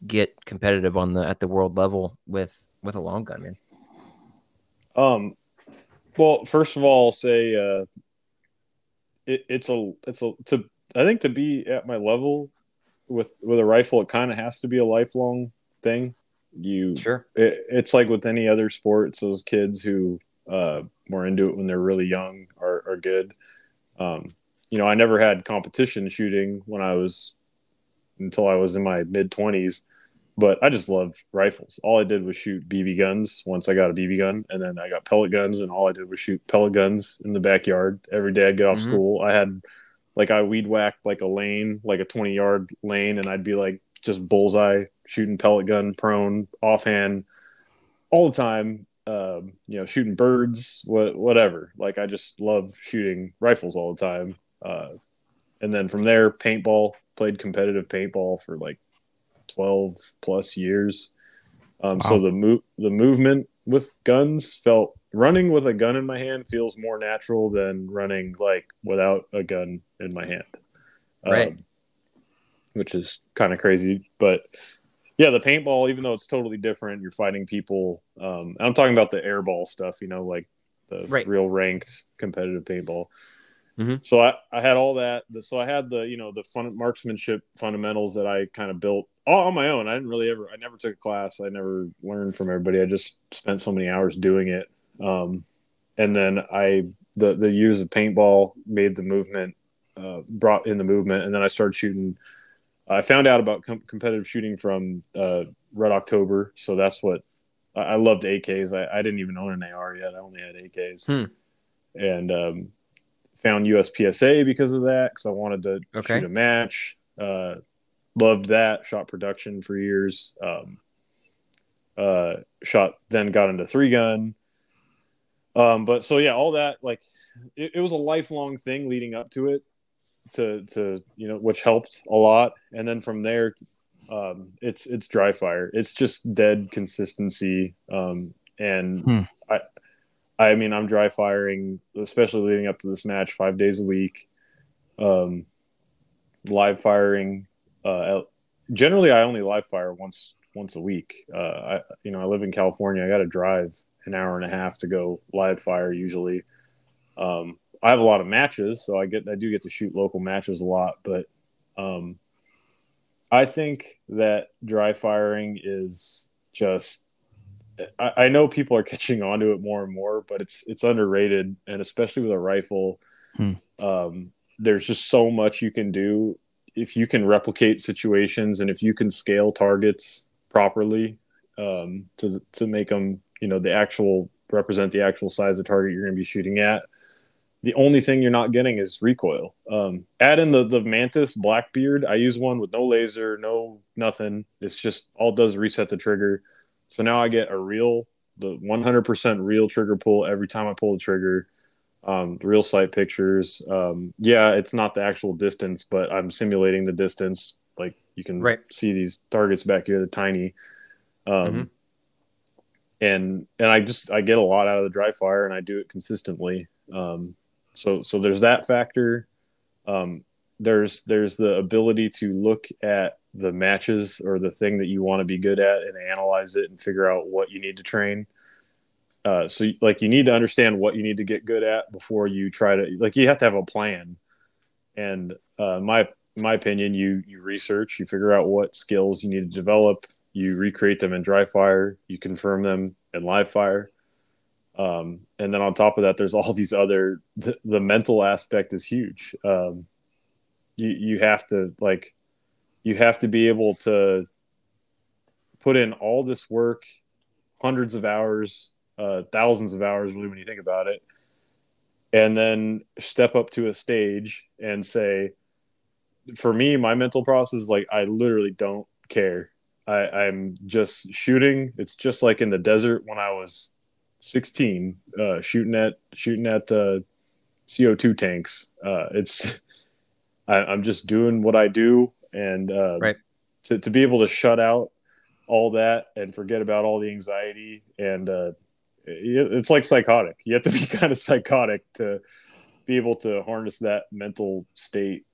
get competitive at the world level with a long gun, man? Well, first of all, I'll say I think to be at my level with a rifle, it kind of has to be a lifelong thing. Sure. It's like with any other sports, those kids who were into it when they're really young are good. I never had competition shooting until I was in my mid-20s. But I just loved rifles. All I did was shoot BB guns once I got a BB gun. And then I got pellet guns, and all I did was shoot pellet guns in the backyard. Every day I'd get off school. I weed whacked like a lane, like a 20-yard lane, and I'd be like just bullseye shooting pellet gun prone, offhand, all the time. Shooting birds, whatever. Like, I just love shooting rifles all the time. And then from there, paintball, played competitive paintball for like 12 plus years. Wow. So the movement with guns running with a gun in my hand feels more natural than running like without a gun in my hand. Right. Which is kind of crazy, but yeah, the paintball, even though it's totally different, you're fighting people. I'm talking about the airball stuff, like the real ranked competitive paintball. Mm-hmm. So I had all that. So I had the fun marksmanship fundamentals that I kind of built all on my own. I never took a class. I never learned from everybody. I just spent so many hours doing it. And then the years of paintball made the movement, brought in the movement. And then I started shooting. I found out about competitive shooting from Red October. So that's what I loved. AKs. I didn't even own an AR yet. I only had AKs. And found USPSA because of that, because I wanted to shoot a match. Loved that. Shot production for years. Then got into 3-gun. But so yeah, all that, like it was a lifelong thing leading up to it, to which helped a lot. And then from there, it's dry fire. It's just dead consistency. I mean, I'm dry firing, especially leading up to this match, 5 days a week. Live firing. Generally, I only live fire once a week. I live in California. I got to drive an hour and a half to go live fire usually. I have a lot of matches, so I do get to shoot local matches a lot. But I think that dry firing is just. I know people are catching on to it more and more, but it's underrated, and especially with a rifle, there's just so much you can do if you can replicate situations, and if you can scale targets properly to make them, represent the actual size of target you're going to be shooting at. The only thing you're not getting is recoil. Add in the Mantis Blackbeard. I use one with no laser, no nothing. It's just all it does reset the trigger. So now I get the 100% real trigger pull every time I pull the trigger. Real sight pictures. It's not the actual distance, but I'm simulating the distance. Like, you can see these targets back here, they're tiny. And I get a lot out of the dry fire, and I do it consistently. So there's that factor. There's the ability to look at the matches or the thing that you want to be good at and analyze it and figure out what you need to train. So you need to understand what you need to get good at before you try to, you have to have a plan. And my in my opinion, you research, you figure out what skills you need to develop, you recreate them in dry fire, you confirm them in live fire. And then on top of that, there's all these other, the mental aspect is huge. You have to be able to put in all this work, hundreds of hours, thousands of hours, really, when you think about it, and then step up to a stage and say, for me, my mental process is like, I literally don't care. I'm just shooting. It's just like in the desert when I was 16, shooting at CO2 tanks. I'm just doing what I do, and right. to be able to shut out all that and forget about all the anxiety, and it's like psychotic. You have to be kind of psychotic to be able to harness that mental state.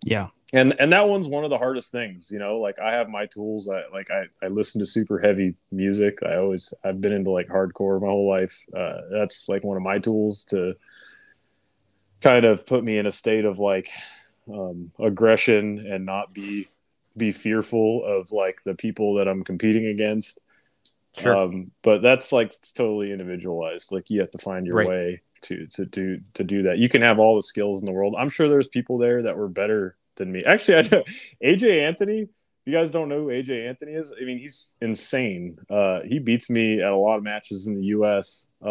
Yeah. And that one's one of the hardest things, like I have my tools. I listen to super heavy music. I've been into like hardcore my whole life. That's like one of my tools to kind of put me in a state of like aggression and not be fearful of like the people that I'm competing against. Sure. But that's like, it's totally individualized. Like you have to find your way to do that. You can have all the skills in the world. I'm sure there's people there that were better than me. Actually, I know AJ Anthony. You guys don't know who AJ Anthony is? I mean, he's insane. He beats me at a lot of matches in the US. He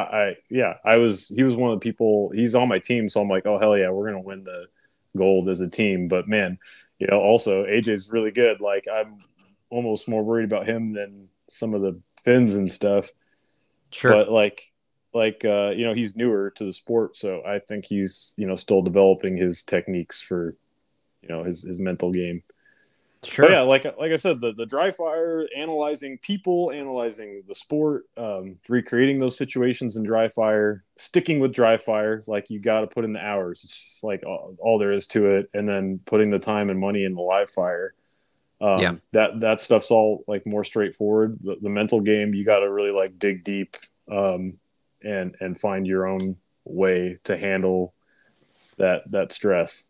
was one of the people. He's on my team, so I'm like, oh hell yeah, we're gonna win the gold as a team. But man, also AJ's really good. Like I'm almost more worried about him than some of the Finns and stuff. Sure. But he's newer to the sport, so I think he's still developing his techniques for his mental game. Sure. But yeah, like I said, the dry fire, analyzing people, analyzing the sport, recreating those situations in dry fire, sticking with dry fire, like you got to put in the hours. It's just like all there is to it, and then putting the time and money in the live fire. That stuff's all like more straightforward. The mental game, you got to really like dig deep and find your own way to handle that stress.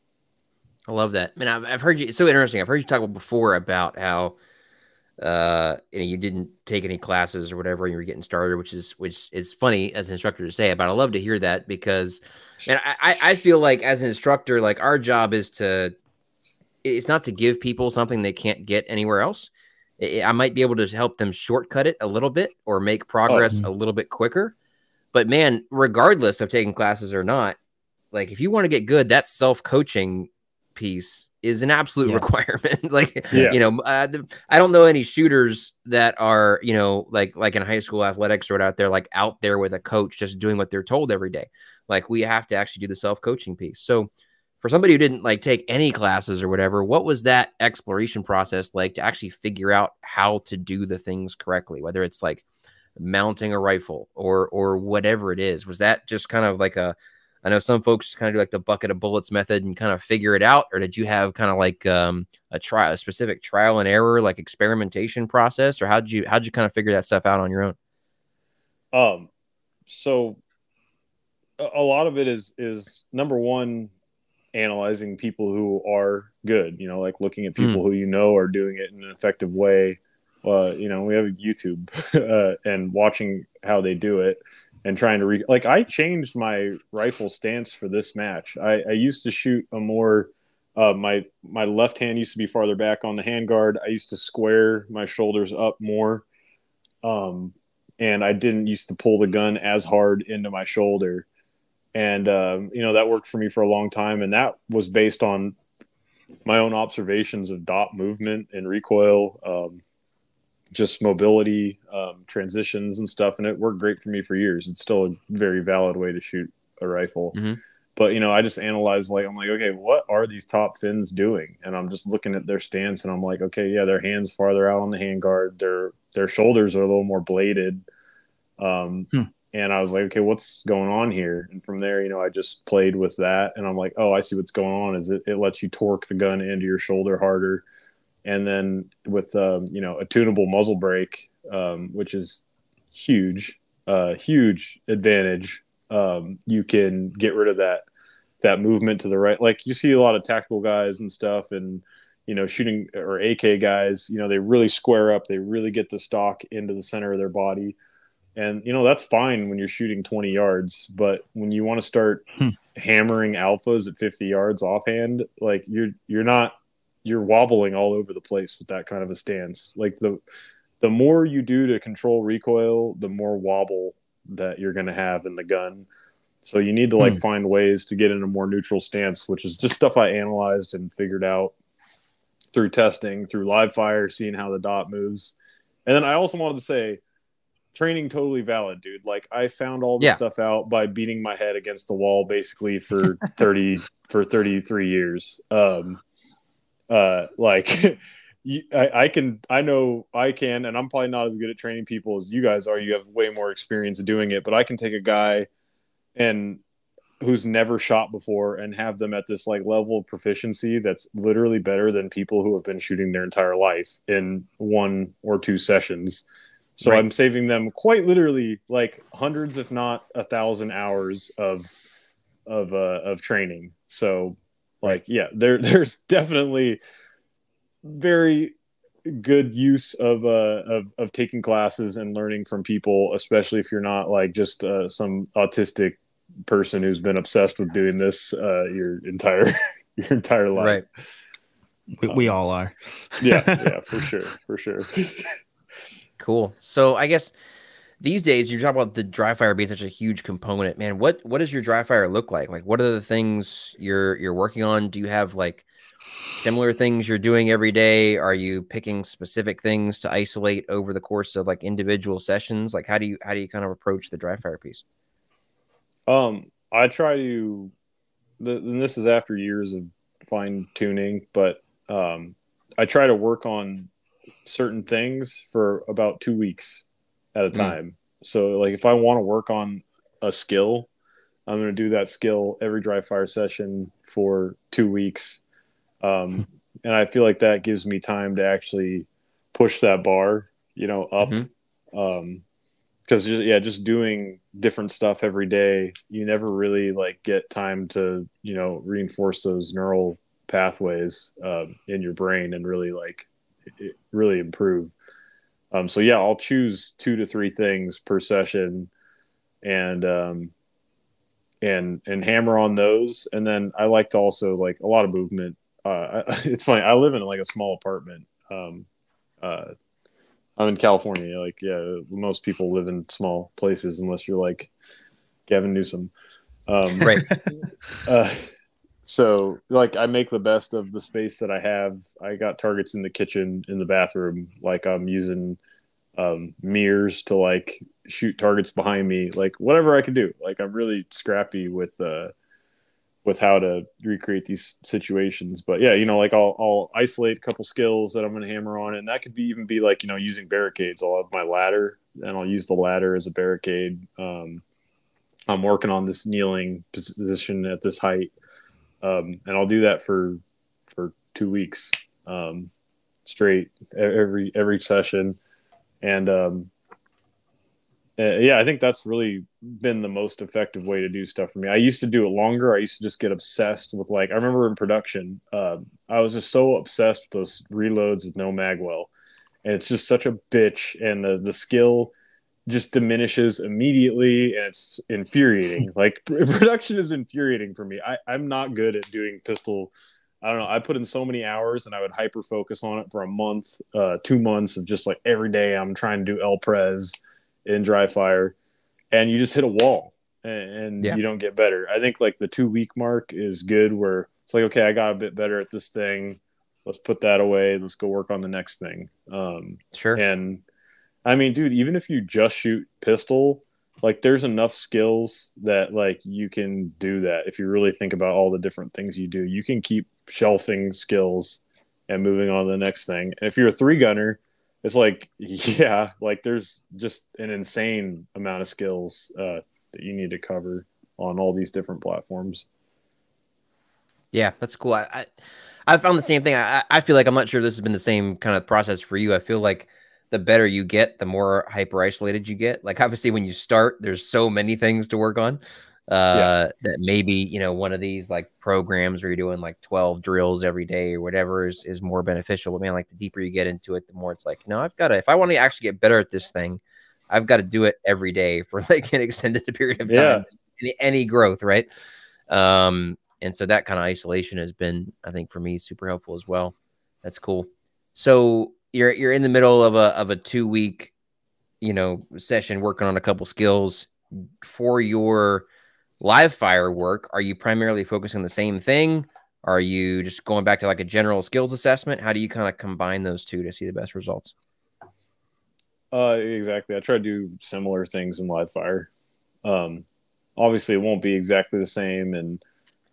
I love that. I mean, I've heard you. It's so interesting. I've heard you talk before about how you didn't take any classes or whatever, and you were getting started, which is funny as an instructor to say, but I love to hear that because, man, I feel like as an instructor, like our job is it's not to give people something they can't get anywhere else. I might be able to help them shortcut it a little bit or make progress a little bit quicker. But man, regardless of taking classes or not, like if you want to get good, that self-coaching piece is an absolute requirement. Like, I don't know any shooters that are, like in high school athletics or out there with a coach just doing what they're told every day. Like we have to actually do the self-coaching piece. So for somebody who didn't like take any classes or whatever, what was that exploration process like to actually figure out how to do the things correctly, whether it's like mounting a rifle or whatever it is? Was that just kind of like I know some folks kind of do like the bucket of bullets method and kind of figure it out, or did you have kind of like a specific trial and error, like experimentation process, or how'd you kind of figure that stuff out on your own? So a lot of it is number one, analyzing people who are good, like looking at people who are doing it in an effective way. We have YouTube and watching how they do it and trying to I changed my rifle stance for this match. I used to shoot a more my left hand used to be farther back on the handguard. I used to square my shoulders up more, and I didn't used to pull the gun as hard into my shoulder. And, that worked for me for a long time. And that was based on my own observations of dot movement and recoil, just mobility, transitions and stuff. And it worked great for me for years. It's still a very valid way to shoot a rifle. But, I just analyzed, I'm like, okay, what are these top Finns doing? And I'm just looking at their stance and I'm like, okay, yeah, their hands farther out on the handguard. Their shoulders are a little more bladed. And I was like, okay, what's going on here? And from there, I just played with that. And I'm like, oh, I see what's going on. Is it lets you torque the gun into your shoulder harder. And then with, a tunable muzzle brake, which is huge advantage. You can get rid of that that movement to the right. Like you see a lot of tactical guys and stuff, and shooting or AK guys, they really square up. They really get the stock into the center of their body. And, that's fine when you're shooting 20 yards. But when you want to start hammering alphas at 50 yards offhand, like you're wobbling all over the place with that kind of a stance. Like the more you do to control recoil, the more wobble that you're going to have in the gun. So you need to find ways to get in a more neutral stance, which is just stuff I analyzed and figured out through testing, through live fire, seeing how the dot moves. And then I also wanted to say, training totally valid, dude. Like I found all this stuff out by beating my head against the wall basically for 33 years. Like I know I can, and I'm probably not as good at training people as you guys are. You have way more experience doing it, but I can take a guy and who's never shot before and have them at this like level of proficiency that's literally better than people who have been shooting their entire life in 1 or 2 sessions. So I'm saving them quite literally like hundreds, if not 1,000 hours of training. So like, there's definitely very good use of taking classes and learning from people, especially if you're not like just some autistic person who's been obsessed with doing this your entire life. Right. We all are. yeah, for sure. Cool. So I guess these days you talk about the dry fire being such a huge component, man. What does your dry fire look like? Like, what are the things you're working on? Do you have like similar things you're doing every day? Are you picking specific things to isolate over the course of like individual sessions? Like, how do you kind of approach the dry fire piece? I try to, and this is after years of fine tuning, but I try to work on certain things for about 2 weeks at a time. So like if I want to work on a skill, I'm going to do that skill every dry fire session for 2 weeks. And I feel like that gives me time to actually push that bar, up. Because just doing different stuff every day, you never really like get time to, reinforce those neural pathways in your brain and really really improve. So I'll choose 2 to 3 things per session and hammer on those. And then I like to also like a lot of movement. It's funny. I live in like a small apartment. I'm in California. Like, most people live in small places unless you're like Gavin Newsom. Right. So like I make the best of the space that I have. I got targets in the kitchen, in the bathroom. Like I'm using mirrors to like shoot targets behind me, like whatever I can do. Like I'm really scrappy with how to recreate these situations. But like I'll isolate a couple skills that I'm going to hammer on. And that could even be like, using barricades. I'll have my ladder and I'll use the ladder as a barricade. I'm working on this kneeling position at this height. And I'll do that for 2 weeks straight every session. And I think that's really been the most effective way to do stuff for me. I used to do it longer. I used to just get obsessed with I remember in production, I was just so obsessed with those reloads with no magwell, and it's just such a bitch. And the skill just diminishes immediately, and it's infuriating. Like production is infuriating for me. I'm not good at doing pistol. I don't know. I put in so many hours, and I would hyper focus on it for a month, 2 months of just like every day I'm trying to do L-Pres in dry fire, and you just hit a wall and you don't get better. I think like the 2 week mark is good, where it's like, okay, I got a bit better at this thing. Let's put that away. Let's go work on the next thing. Sure. And I mean, dude, even if you just shoot pistol, like there's enough skills that like you can do that. If you really think about all the different things you do, you can keep shelving skills and moving on to the next thing. And if you're a 3-gunner, it's like, like there's just an insane amount of skills that you need to cover on all these different platforms. Yeah, that's cool. I found the same thing. I feel like, I'm not sure if this has been the same kind of process for you. I feel like the better you get, the more hyper isolated you get. Like obviously when you start, there's so many things to work on. that maybe, you know, one of these like programs where you're doing like 12 drills every day or whatever is more beneficial. But man, like the deeper you get into it, the more it's like, no, I've got to, if I want to actually get better at this thing, I've got to do it every day for like an extended period of time, any growth. Right. And so that kind of isolation has been, I think for me, super helpful as well. That's cool. So you're in the middle of a 2-week, you know, session working on a couple skills for your live fire work. Are you primarily focusing on the same thing? Are you just going back to like a general skills assessment? How do you kind of combine those two to see the best results? Exactly. I try to do similar things in live fire. Obviously it won't be exactly the same. And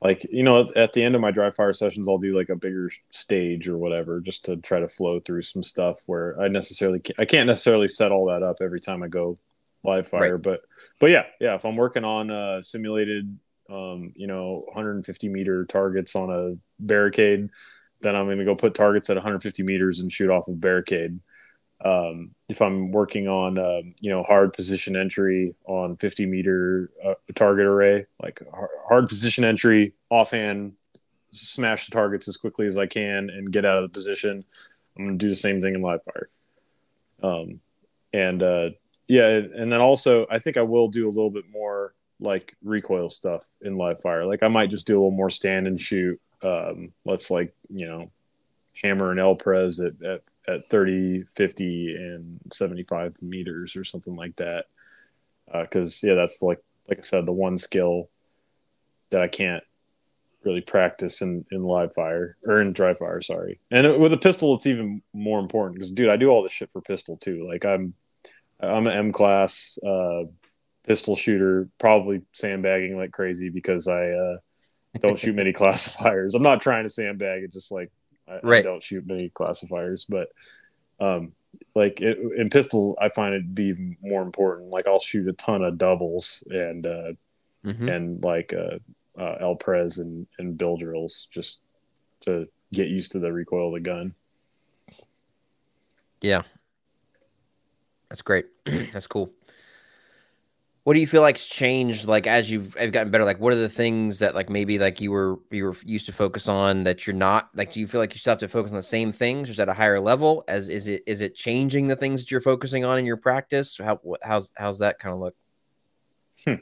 like, you know, at the end of my dry fire sessions, I'll do like a bigger stage or whatever, just to try to flow through some stuff where I can't necessarily set all that up every time I go live fire. Right. But yeah, if I'm working on simulated, you know, 150 meter targets on a barricade, then I'm going to go put targets at 150 meters and shoot off a barricade. If I'm working on, you know, hard position entry on 50-meter target array, like hard position entry, offhand, smash the targets as quickly as I can and get out of the position, I'm going to do the same thing in live fire. Yeah, and then also I think I will do a little bit more like recoil stuff in live fire. Like I might just do a little more stand and shoot. Let's like, you know, hammer an L-Pres at 30, 50, and 75 meters or something like that. Because, yeah, that's like I said, the one skill that I can't really practice in live fire or in dry fire, sorry. And with a pistol, it's even more important because, dude, I do all this shit for pistol too. Like I'm an M-class pistol shooter, probably sandbagging like crazy because I don't shoot many classifiers. I'm not trying to sandbag. It's just like, I don't shoot many classifiers, but like in pistol, I find it to be even more important. Like I'll shoot a ton of doubles and like L-Pres and bill drills just to get used to the recoil of the gun. Yeah, that's great. That's cool. What do you feel like's changed, like as you've gotten better? Like, what are the things that like maybe like you were used to focus on that you're not? Like, do you feel like you still have to focus on the same things, just at a higher level? As is it changing the things that you're focusing on in your practice? How's that kind of look? Yeah,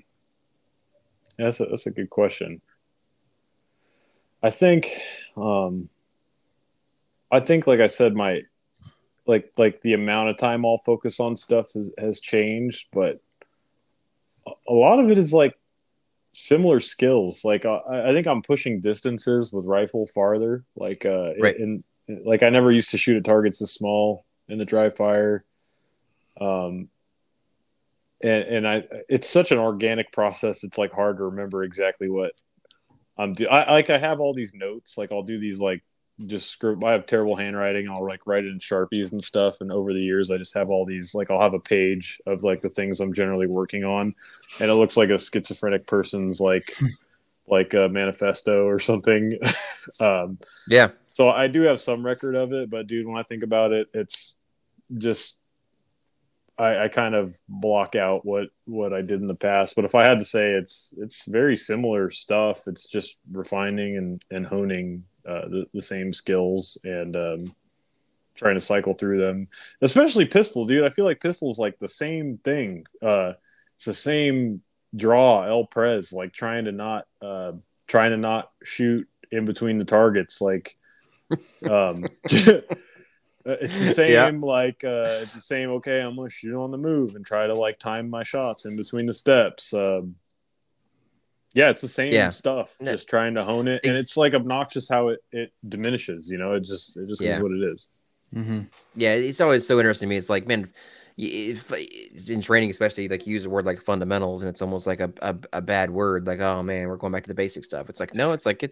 that's a good question. I think like I said, my like the amount of time I'll focus on stuff has changed, but a lot of it is like similar skills. Like I think I'm pushing distances with rifle farther. Like like I never used to shoot at targets this small in the dry fire. And it's such an organic process. It's like hard to remember exactly what I'm doing. I have all these notes. Like I'll do these like just script. I have terrible handwriting. I'll like write it in Sharpies and stuff. And over the years, I just have all these, like I'll have a page of like the things I'm generally working on. And it looks like a schizophrenic person's like a manifesto or something. Yeah. So I do have some record of it, but dude, when I think about it, it's just, I kind of block out what I did in the past. But if I had to say, it's very similar stuff. It's just refining and honing the same skills and trying to cycle through them, especially pistol, dude. I feel like pistol's like the same thing. It's the same draw, L-Pres, like trying to not shoot in between the targets. Like, it's the same, like, it's the same. Okay, I'm going to shoot on the move and try to like time my shots in between the steps. Yeah, it's the same stuff, just trying to hone it. And it's like obnoxious how it diminishes, you know, it just is what it is. Mm-hmm. Yeah, it's always so interesting to me. It's like, man, if in training, especially, like you use a word like fundamentals, and it's almost like a bad word. Like, oh man, we're going back to the basic stuff. It's like, no, it's like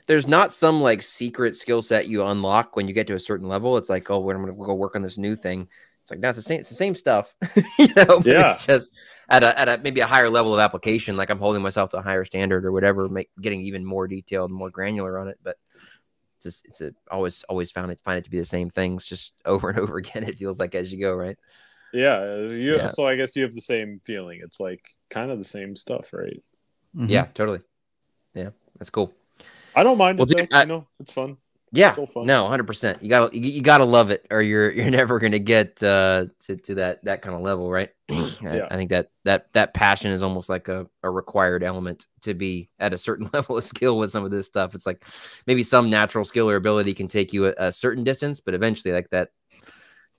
there's not some like secret skill set you unlock when you get to a certain level. It's like, oh, I'm going to go work on this new thing. It's like, no, it's the same stuff, you know. But it's just at a maybe a higher level of application. Like I'm holding myself to a higher standard or whatever, getting even more detailed and more granular on it. But always find it to be the same things, just over and over again. It feels like as you go, right? Yeah. So I guess you have the same feeling. It's like kind of the same stuff, right? Yeah, totally. Yeah, that's cool. I don't mind it though. You know, it's fun. Yeah, it's still fun. No, 100%. You gotta love it, or you're never gonna get to that kind of level, right? I think that passion is almost like a required element to be at a certain level of skill with some of this stuff. It's like maybe some natural skill or ability can take you a certain distance, but eventually, like that,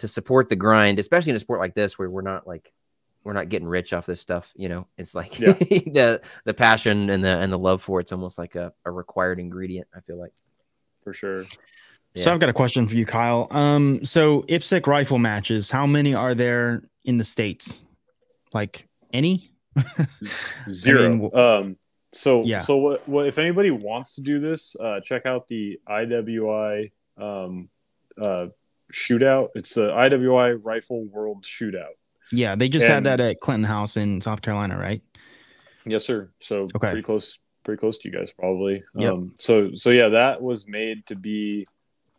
to support the grind, especially in a sport like this where we're not getting rich off this stuff, you know. It's like the passion and the love for it's almost like a required ingredient, I feel like. For sure. So I've got a question for you, Kyle. So IPSC rifle matches, how many are there in the States? Like any? Zero. So what if anybody wants to do this, check out the IWI shootout. It's the IWI Rifle World Shootout. Yeah, they just had that at Clinton House in South Carolina, right? Yes, sir. So pretty close to you guys probably. Yep. So yeah, that was made to be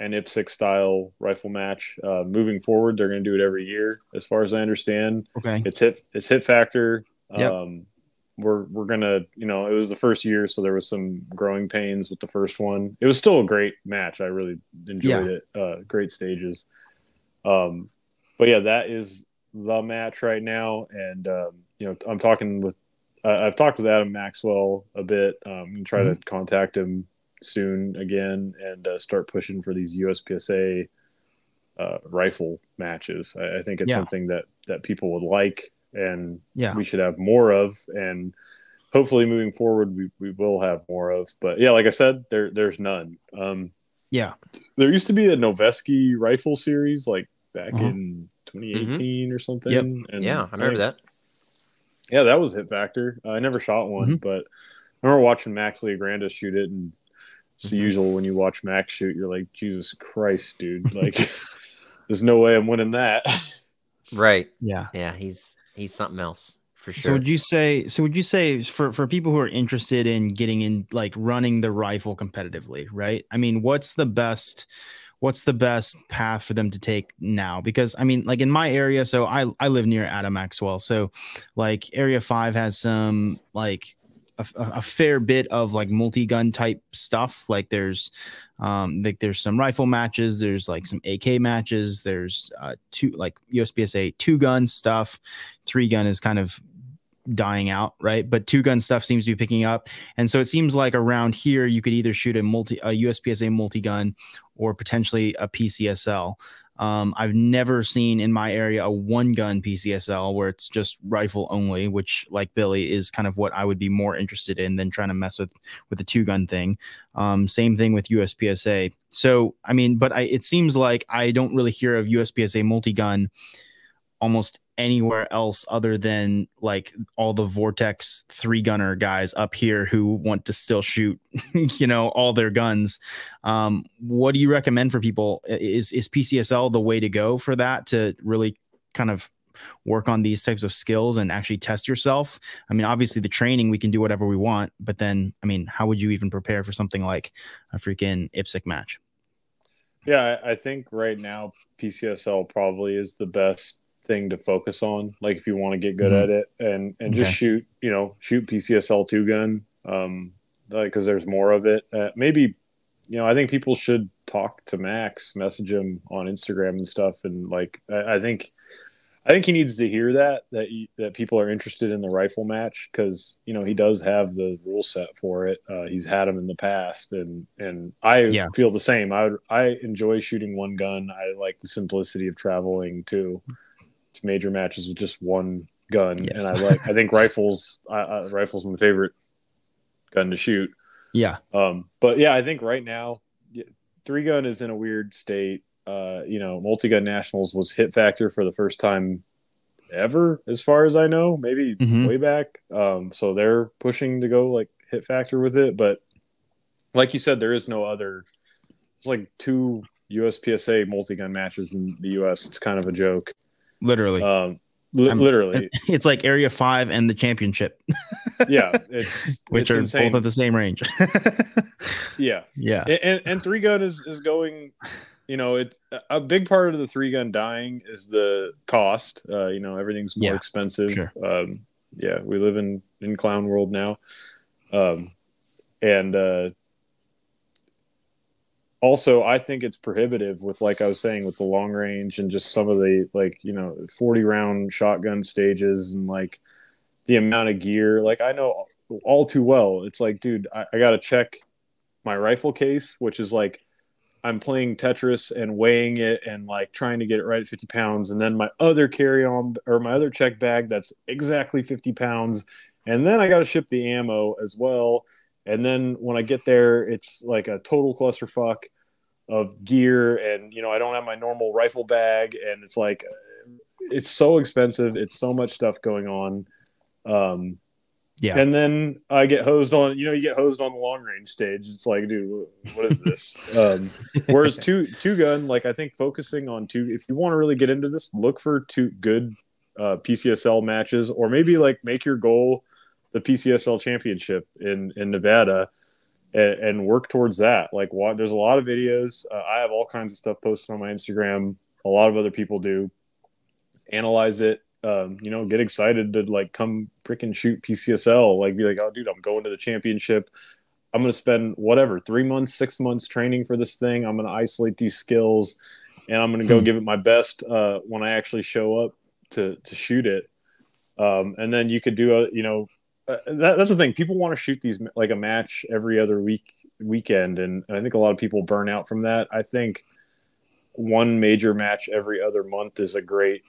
an IPSC style rifle match. Moving forward, they're going to do it every year, as far as I understand. Okay. It's hit factor. Yep. We're gonna, you know, it was the first year, so there was some growing pains with the first one. It was still a great match. I really enjoyed it. Great stages. But yeah, that is the match right now, and you know, I've talked with Adam Maxwell a bit. Try to contact him soon again and start pushing for these USPSA rifle matches. I think it's something that people would like, and we should have more of, and hopefully moving forward we will have more of. But yeah, like I said, there's none. There used to be a Noveski rifle series like back in 2018 or something. Yep. And I remember that. Yeah, that was hit factor. I never shot one, but I remember watching Max Leograndis shoot it, and it's the usual when you watch Max shoot, you're like, Jesus Christ, dude! Like, there's no way I'm winning that. Right. Yeah. Yeah. He's something else for sure. So would you say for people who are interested in getting in, like running the rifle competitively, right? I mean, what's the best path for them to take now? Because I mean, like in my area, so I live near Adam Maxwell, so like Area 5 has some like a fair bit of like multi-gun type stuff. Like there's some rifle matches, there's like some AK matches, there's two like USPSA 2-gun stuff. 3-gun is kind of dying out, right? But 2-gun stuff seems to be picking up, and so it seems like around here you could either shoot a USPSA multi-gun or potentially a PCSL. I've never seen in my area a 1-gun PCSL where it's just rifle only, which, like Billy, is kind of what I would be more interested in than trying to mess with the 2-gun thing. Same thing with USPSA. So I mean, but it seems like I don't really hear of USPSA multi-gun almost anywhere else other than like all the Vortex 3-gunner guys up here who want to still shoot, you know, all their guns. What do you recommend for people? Is PCSL the way to go for that, to really kind of work on these types of skills and actually test yourself? I mean, obviously the training, we can do whatever we want, but then, I mean, how would you even prepare for something like a freaking IPSC match? Yeah, I think right now PCSL probably is the best thing to focus on, like if you want to get good at it, and just shoot PCSL 2-gun, because there's more of it. Maybe, you know, I think people should talk to Max, message him on Instagram and stuff, and like I think he needs to hear that people are interested in the rifle match, because you know he does have the rule set for it. He's had them in the past, and I feel the same. I enjoy shooting 1 gun. I like the simplicity of traveling to major matches with just 1 gun, and I think rifles are my favorite gun to shoot. But yeah, I think right now 3-gun is in a weird state. You know, multi-gun nationals was hit factor for the first time ever, as far as I know, maybe way back. So they're pushing to go like hit factor with it, but like you said, there is no other. There's like 2 USPSA multi-gun matches in the US. It's kind of a joke. Literally. Literally. It's like Area 5 and the championship. Yeah. Which are insane. both at the same range. Yeah. And 3-gun is going, you know, it's a big part of the 3-gun dying is the cost. You know, everything's more expensive. Sure. We live in clown world now. And also, I think it's prohibitive with, like I was saying, with the long range and just some of the, like, 40 round shotgun stages and like the amount of gear. Like, I know all too well. It's like, dude, I got to check my rifle case, which is like, I'm playing Tetris and weighing it and like trying to get it right at 50 pounds. And then my other carry on or my other check bag that's exactly 50 pounds. And then I got to ship the ammo as well. And then when I get there, it's like a total clusterfuck of gear. And, I don't have my normal rifle bag. And it's like, it's so expensive. It's so much stuff going on. Yeah. And then I get hosed on, you get hosed on the long range stage. It's like, dude, what is this? Whereas two gun, like, I think focusing on two, if you want to really get into this, look for two good PCSL matches, or maybe like make your goal the PCSL championship in Nevada, and work towards that. Like, there's a lot of videos. I have all kinds of stuff posted on my Instagram. A lot of other people do. Analyze it. Get excited to like come freaking shoot PCSL. Like, be like, oh, dude, I'm going to the championship. I'm going to spend whatever 3 months, 6 months training for this thing. I'm going to isolate these skills, and I'm going to go give it my best when I actually show up to shoot it. And then you could do that's the thing. People want to shoot these like a match every other weekend, and I think a lot of people burn out from that. I think one major match every other month is a great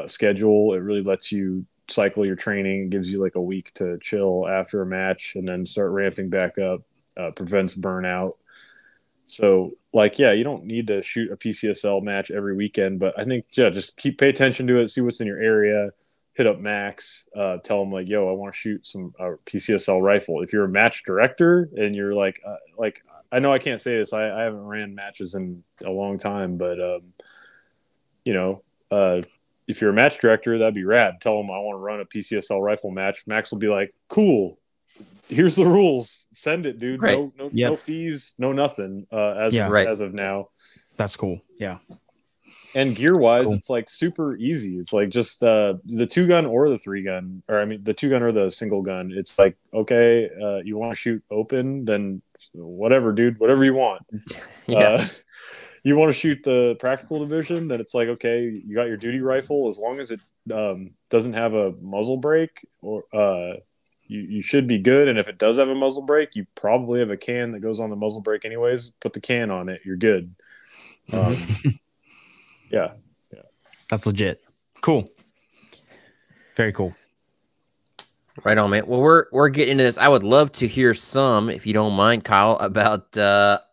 schedule. It really lets you cycle your training, gives you like a week to chill after a match, and then start ramping back up. Prevents burnout. So, like, yeah, you don't need to shoot a PCSL match every weekend, but I think, yeah, just pay attention to it, see what's in your area, hit up Max, tell them like, yo, I want to shoot some PCSL rifle. If you're a match director and you're like I know I can't say this, I haven't ran matches in a long time, but if you're a match director, that'd be rad. Tell them I want to run a PCSL rifle match. Max will be like, cool. Here's the rules. Send it, dude. Right. No fees, no nothing. As of now. That's cool. Yeah. And gear wise, cool. It's like super easy. It's like just the 2-gun or the 3-gun, or I mean the 2-gun or the single gun. It's like, okay, you want to shoot open, then whatever, dude, whatever you want. Yeah. You want to shoot the practical division, then it's like, okay, you got your duty rifle. As long as it doesn't have a muzzle brake, or you should be good. And if it does have a muzzle brake, you probably have a can that goes on the muzzle brake anyways. Put the can on it, you're good. Yeah. That's legit. Cool. Very cool. Right on, man. Well, we're getting into this. I would love to hear some, if you don't mind, Kyle, about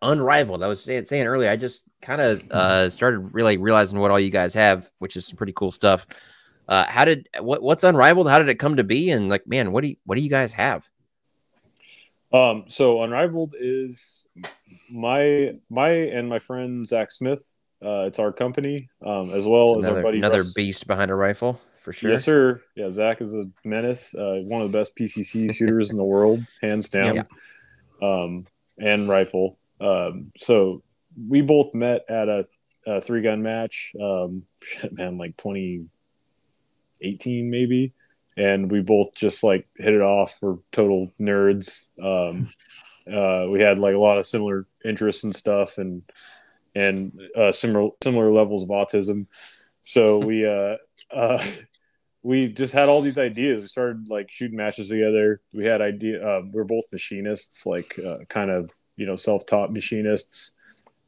Unrivaled. I was saying earlier, I just kind of started really realizing what all you guys have, which is some pretty cool stuff. What's Unrivaled? How did it come to be? And like, man, what do you guys have? So Unrivaled is my and my friend Zach Smith. It's our company, as well as our buddy another beast behind a rifle, for sure. Yes, sir. Yeah, Zach is a menace. One of the best PCC shooters in the world, hands down. Yeah. And rifle. So we both met at a 3-gun match. Like 2018 maybe, and we both just like hit it off. We're total nerds. We had like a lot of similar interests and stuff, and similar levels of autism. So we just had all these ideas. We started like shooting matches together. We had we're both machinists, like kind of self-taught machinists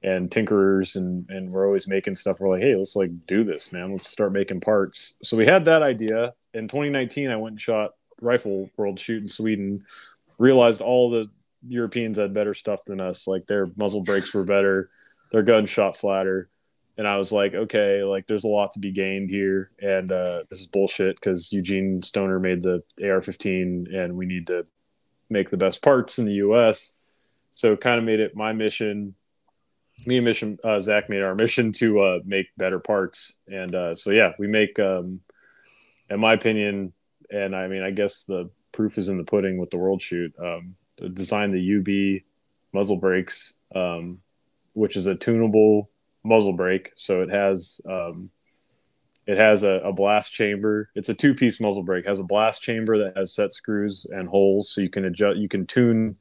and tinkerers, and we're always making stuff. We're like, hey, let's like do this, man. Let's start making parts. So we had that idea. In 2019, I went and shot Rifle World Shoot in Sweden. Realized all the Europeans had better stuff than us. Like, their muzzle brakes were better. Their guns shot flatter. And I was like, okay, like there's a lot to be gained here. And this is bullshit because Eugene Stoner made the AR-15 and we need to make the best parts in the US. So kind of made it my mission. Me and Zach made our mission to make better parts. And so, yeah, we make, in my opinion, and I mean, I guess the proof is in the pudding with the World Shoot, designed the UB muzzle brakes, which is a tunable muzzle brake. So it has It has a blast chamber. It's a 2-piece muzzle brake. It has a blast chamber that has set screws and holes, so you can adjust. You can tune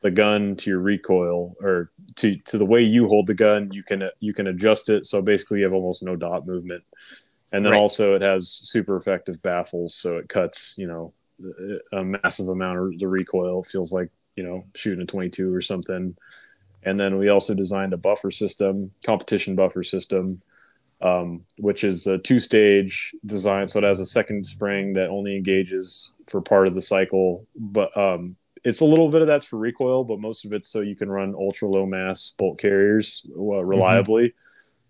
the gun to your recoil, or to the way you hold the gun. You can adjust it, so basically you have almost no dot movement. And then also it has super effective baffles, so it cuts, a massive amount of the recoil. It feels like, shooting a 22 or something. And then we also designed a buffer system, competition buffer system, which is a 2-stage design. So it has a second spring that only engages for part of the cycle. But it's a little bit of that's for recoil, but most of it's so you can run ultra low mass bolt carriers reliably. Mm-hmm.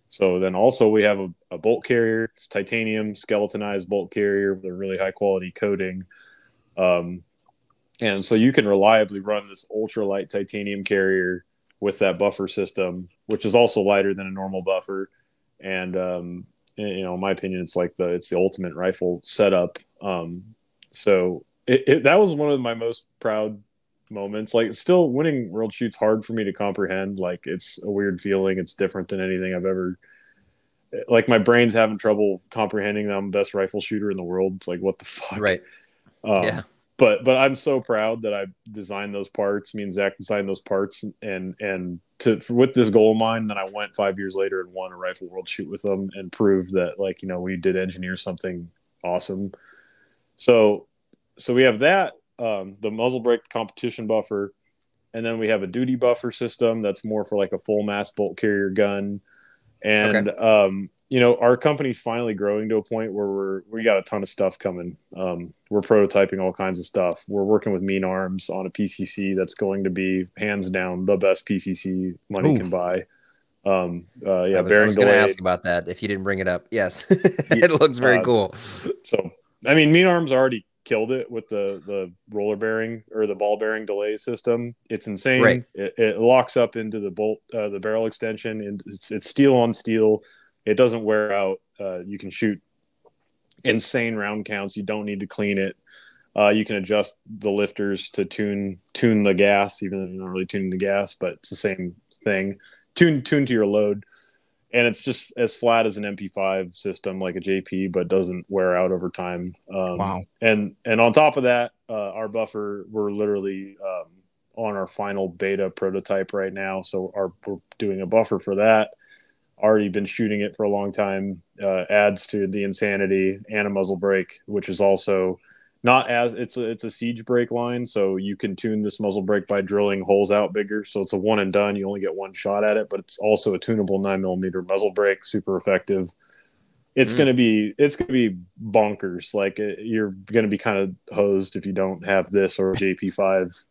So then also we have a bolt carrier. It's titanium skeletonized bolt carrier with a really high quality coating. And so you can reliably run this ultralight titanium carrier with that buffer system, which is also lighter than a normal buffer. And, in my opinion, it's the ultimate rifle setup. So that was one of my most proud moments. Like, still winning World Shoot's hard for me to comprehend. Like, it's a weird feeling. It's different than anything I've ever, like, my brain's having trouble comprehending that I'm the best rifle shooter in the world. It's like, what the fuck? Right. Yeah. But I'm so proud that I designed those parts. Me and Zach designed those parts, and with this goal of mine, then I went 5 years later and won a Rifle World Shoot with them and proved that, like, we did engineer something awesome. So we have that, the muzzle brake competition buffer, and then we have a duty buffer system that's more for like a full mass bolt carrier gun. And our company's finally growing to a point where we got a ton of stuff coming. We're prototyping all kinds of stuff. We're working with Mean Arms on a PCC that's going to be hands down the best PCC money can buy. I was going to ask about that if you didn't bring it up. Yes, it looks very cool. So, I mean, Mean Arms already killed it with the roller bearing or the ball bearing delay system. It's insane. Right. It locks up into the bolt, the barrel extension, and it's steel on steel. It doesn't wear out. You can shoot insane round counts. You don't need to clean it. You can adjust the lifters to tune the gas, even though you're not really tuning the gas, but it's the same thing. Tune to your load. And it's just as flat as an MP5 system, like a JP, but doesn't wear out over time. Wow. And on top of that, our buffer, we're literally on our final beta prototype right now. So we're doing a buffer for that. Already been shooting it for a long time. Adds to the insanity, and a muzzle brake, which is also not as it's a siege brake line, so you can tune this muzzle brake by drilling holes out bigger. So it's a one and done. You only get one shot at it, but it's also a tunable 9mm muzzle brake, super effective. It's gonna be bonkers. Like, you're gonna be kind of hosed if you don't have this or JP5.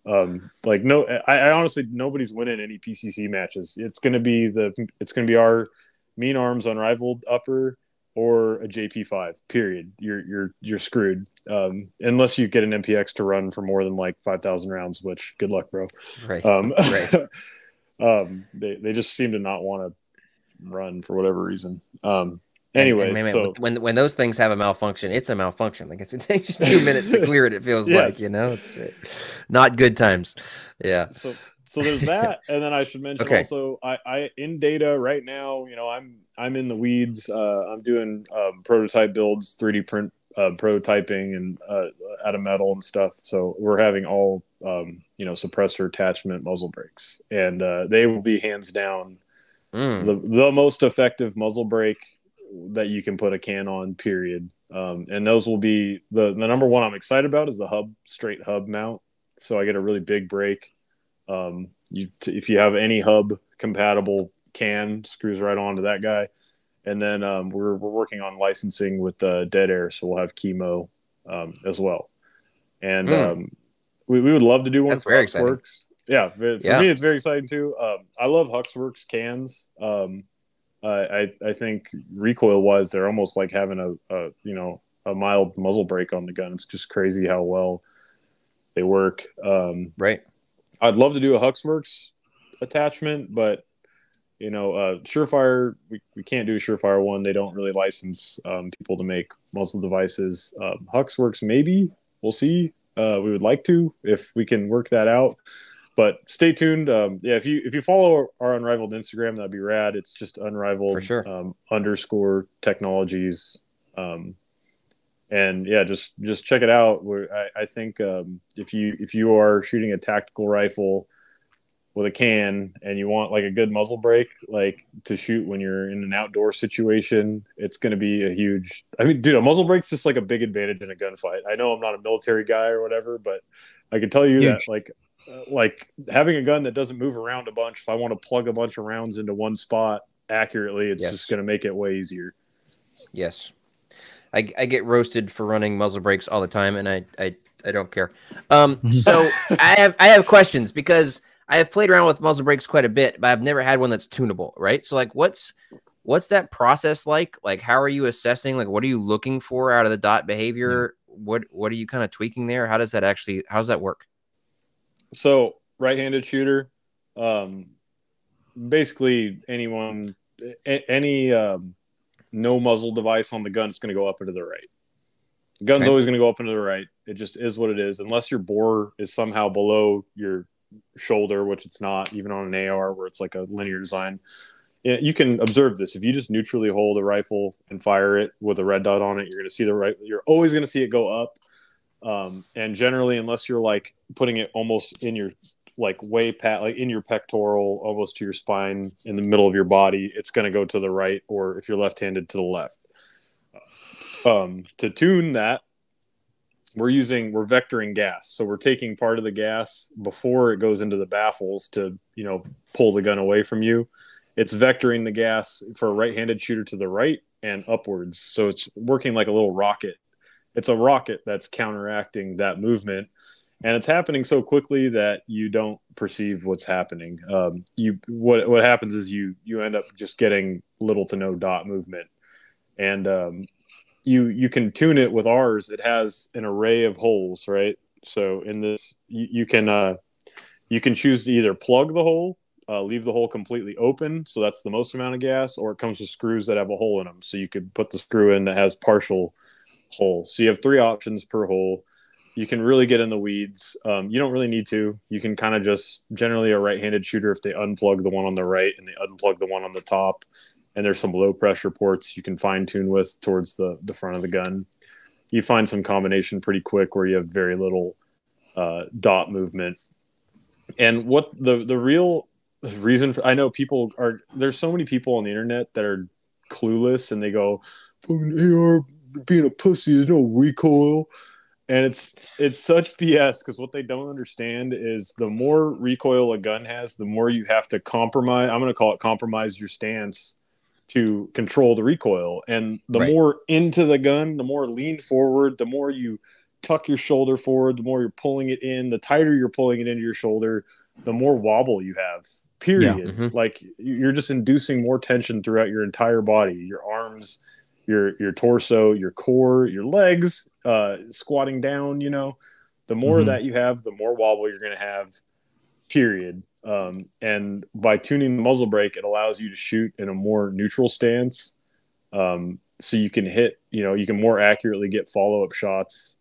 I honestly, nobody's winning any PCC matches. It's gonna be our Mean Arms Unrivaled upper or a JP5. Period. You're screwed unless you get an MPX to run for more than like 5,000 rounds. Which, good luck, bro. Right. Right. They just seem to not want to run for whatever reason. Anyway, so when those things have a malfunction, it's a malfunction. Like, if it takes 2 minutes to clear it, it feels yes. like, it's not good times. Yeah. So there's that, and then I should mention also, I in data right now. I'm in the weeds. I'm doing prototype builds, 3D print prototyping, and out of metal and stuff. So we're having all suppressor attachment muzzle brakes, and they will be hands down the most effective muzzle brake that you can put a can on, period. And those will be the number one I'm excited about is the straight hub mount. So I get a really big brake. If you have any hub compatible can, screws right onto that guy. And then we're working on licensing with Dead Air, so we'll have chemo as well. And we would love to do one. That's for Huxworks. Yeah, for me it's very exciting too. I love Huxworks cans. I think recoil wise, they're almost like having a mild muzzle brake on the gun. It's just crazy how well they work. Right. I'd love to do a Huxworks attachment, but Surefire, we can't do a Surefire one. They don't really license people to make muzzle devices. Huxworks, maybe. We'll see. We would like to, if we can work that out. But stay tuned. If you follow our Unrivaled Instagram, that'd be rad. It's just Unrivaled for sure. _ technologies. And yeah, just check it out. I think if you are shooting a tactical rifle with a can and you want like a good muzzle brake, like to shoot when you're in an outdoor situation, it's going to be a huge, I mean, dude, a muzzle brake's just like a big advantage in a gunfight. I know I'm not a military guy or whatever, but I can tell you that like having a gun that doesn't move around a bunch, if I want to plug a bunch of rounds into one spot accurately, it's just going to make it way easier. Yes. I get roasted for running muzzle brakes all the time, and I don't care. So I have questions, because I have played around with muzzle brakes quite a bit, but I've never had one that's tunable, right? So like, what's that process like? Like, how are you assessing? Like, what are you looking for out of the dot behavior? What are you kind of tweaking there? How does that work? So right-handed shooter, basically any no muzzle device on the gun is going to go up into the right. The gun's always going to go up into the right. It just is what it is, unless your bore is somehow below your shoulder, which it's not, even on an AR where it's like a linear design. You can observe this. If you just neutrally hold a rifle and fire it with a red dot on it, you're going to see you're always going to see it go up. And generally, unless you're like putting it almost in your like in your pectoral, almost to your spine, in the middle of your body, it's going to go to the right, or if you're left-handed, to the left. To tune that, we're vectoring gas. So we're taking part of the gas before it goes into the baffles to, pull the gun away from you. It's vectoring the gas for a right-handed shooter to the right and upwards. So it's working like a little rocket. It's a rocket that's counteracting that movement. And it's happening so quickly that you don't perceive what's happening. What happens is you end up just getting little to no dot movement. And you can tune it with ours. It has an array of holes, right? So in this, you can choose to either plug the hole, leave the hole completely open, so that's the most amount of gas, or it comes with screws that have a hole in them. So you could put the screw in that has partial holes. So you have 3 options per hole. You can really get in the weeds. You don't really need to. You can kind of just, generally a right-handed shooter, if they unplug the one on the right and they unplug the one on the top, and there's some low pressure ports you can fine tune with towards the front of the gun, you find some combination pretty quick where you have very little dot movement. And what the real reason for, I know there's so many people on the internet that are clueless, and they go, fucking AR being a pussy, there's no recoil. And it's such BS, because what they don't understand is the more recoil a gun has, the more you have to compromise. I'm going to call it compromise your stance to control the recoil. And the more into the gun, the more lean forward, the more you tuck your shoulder forward, the more you're pulling it in, the tighter you're pulling it into your shoulder, the more wobble you have, period. Yeah. Like, you're just inducing more tension throughout your entire body, your arms, your torso, your core, your legs, squatting down, the more that you have, the more wobble you're going to have, period. And by tuning the muzzle brake, it allows you to shoot in a more neutral stance. So you can hit, you can more accurately get follow-up shots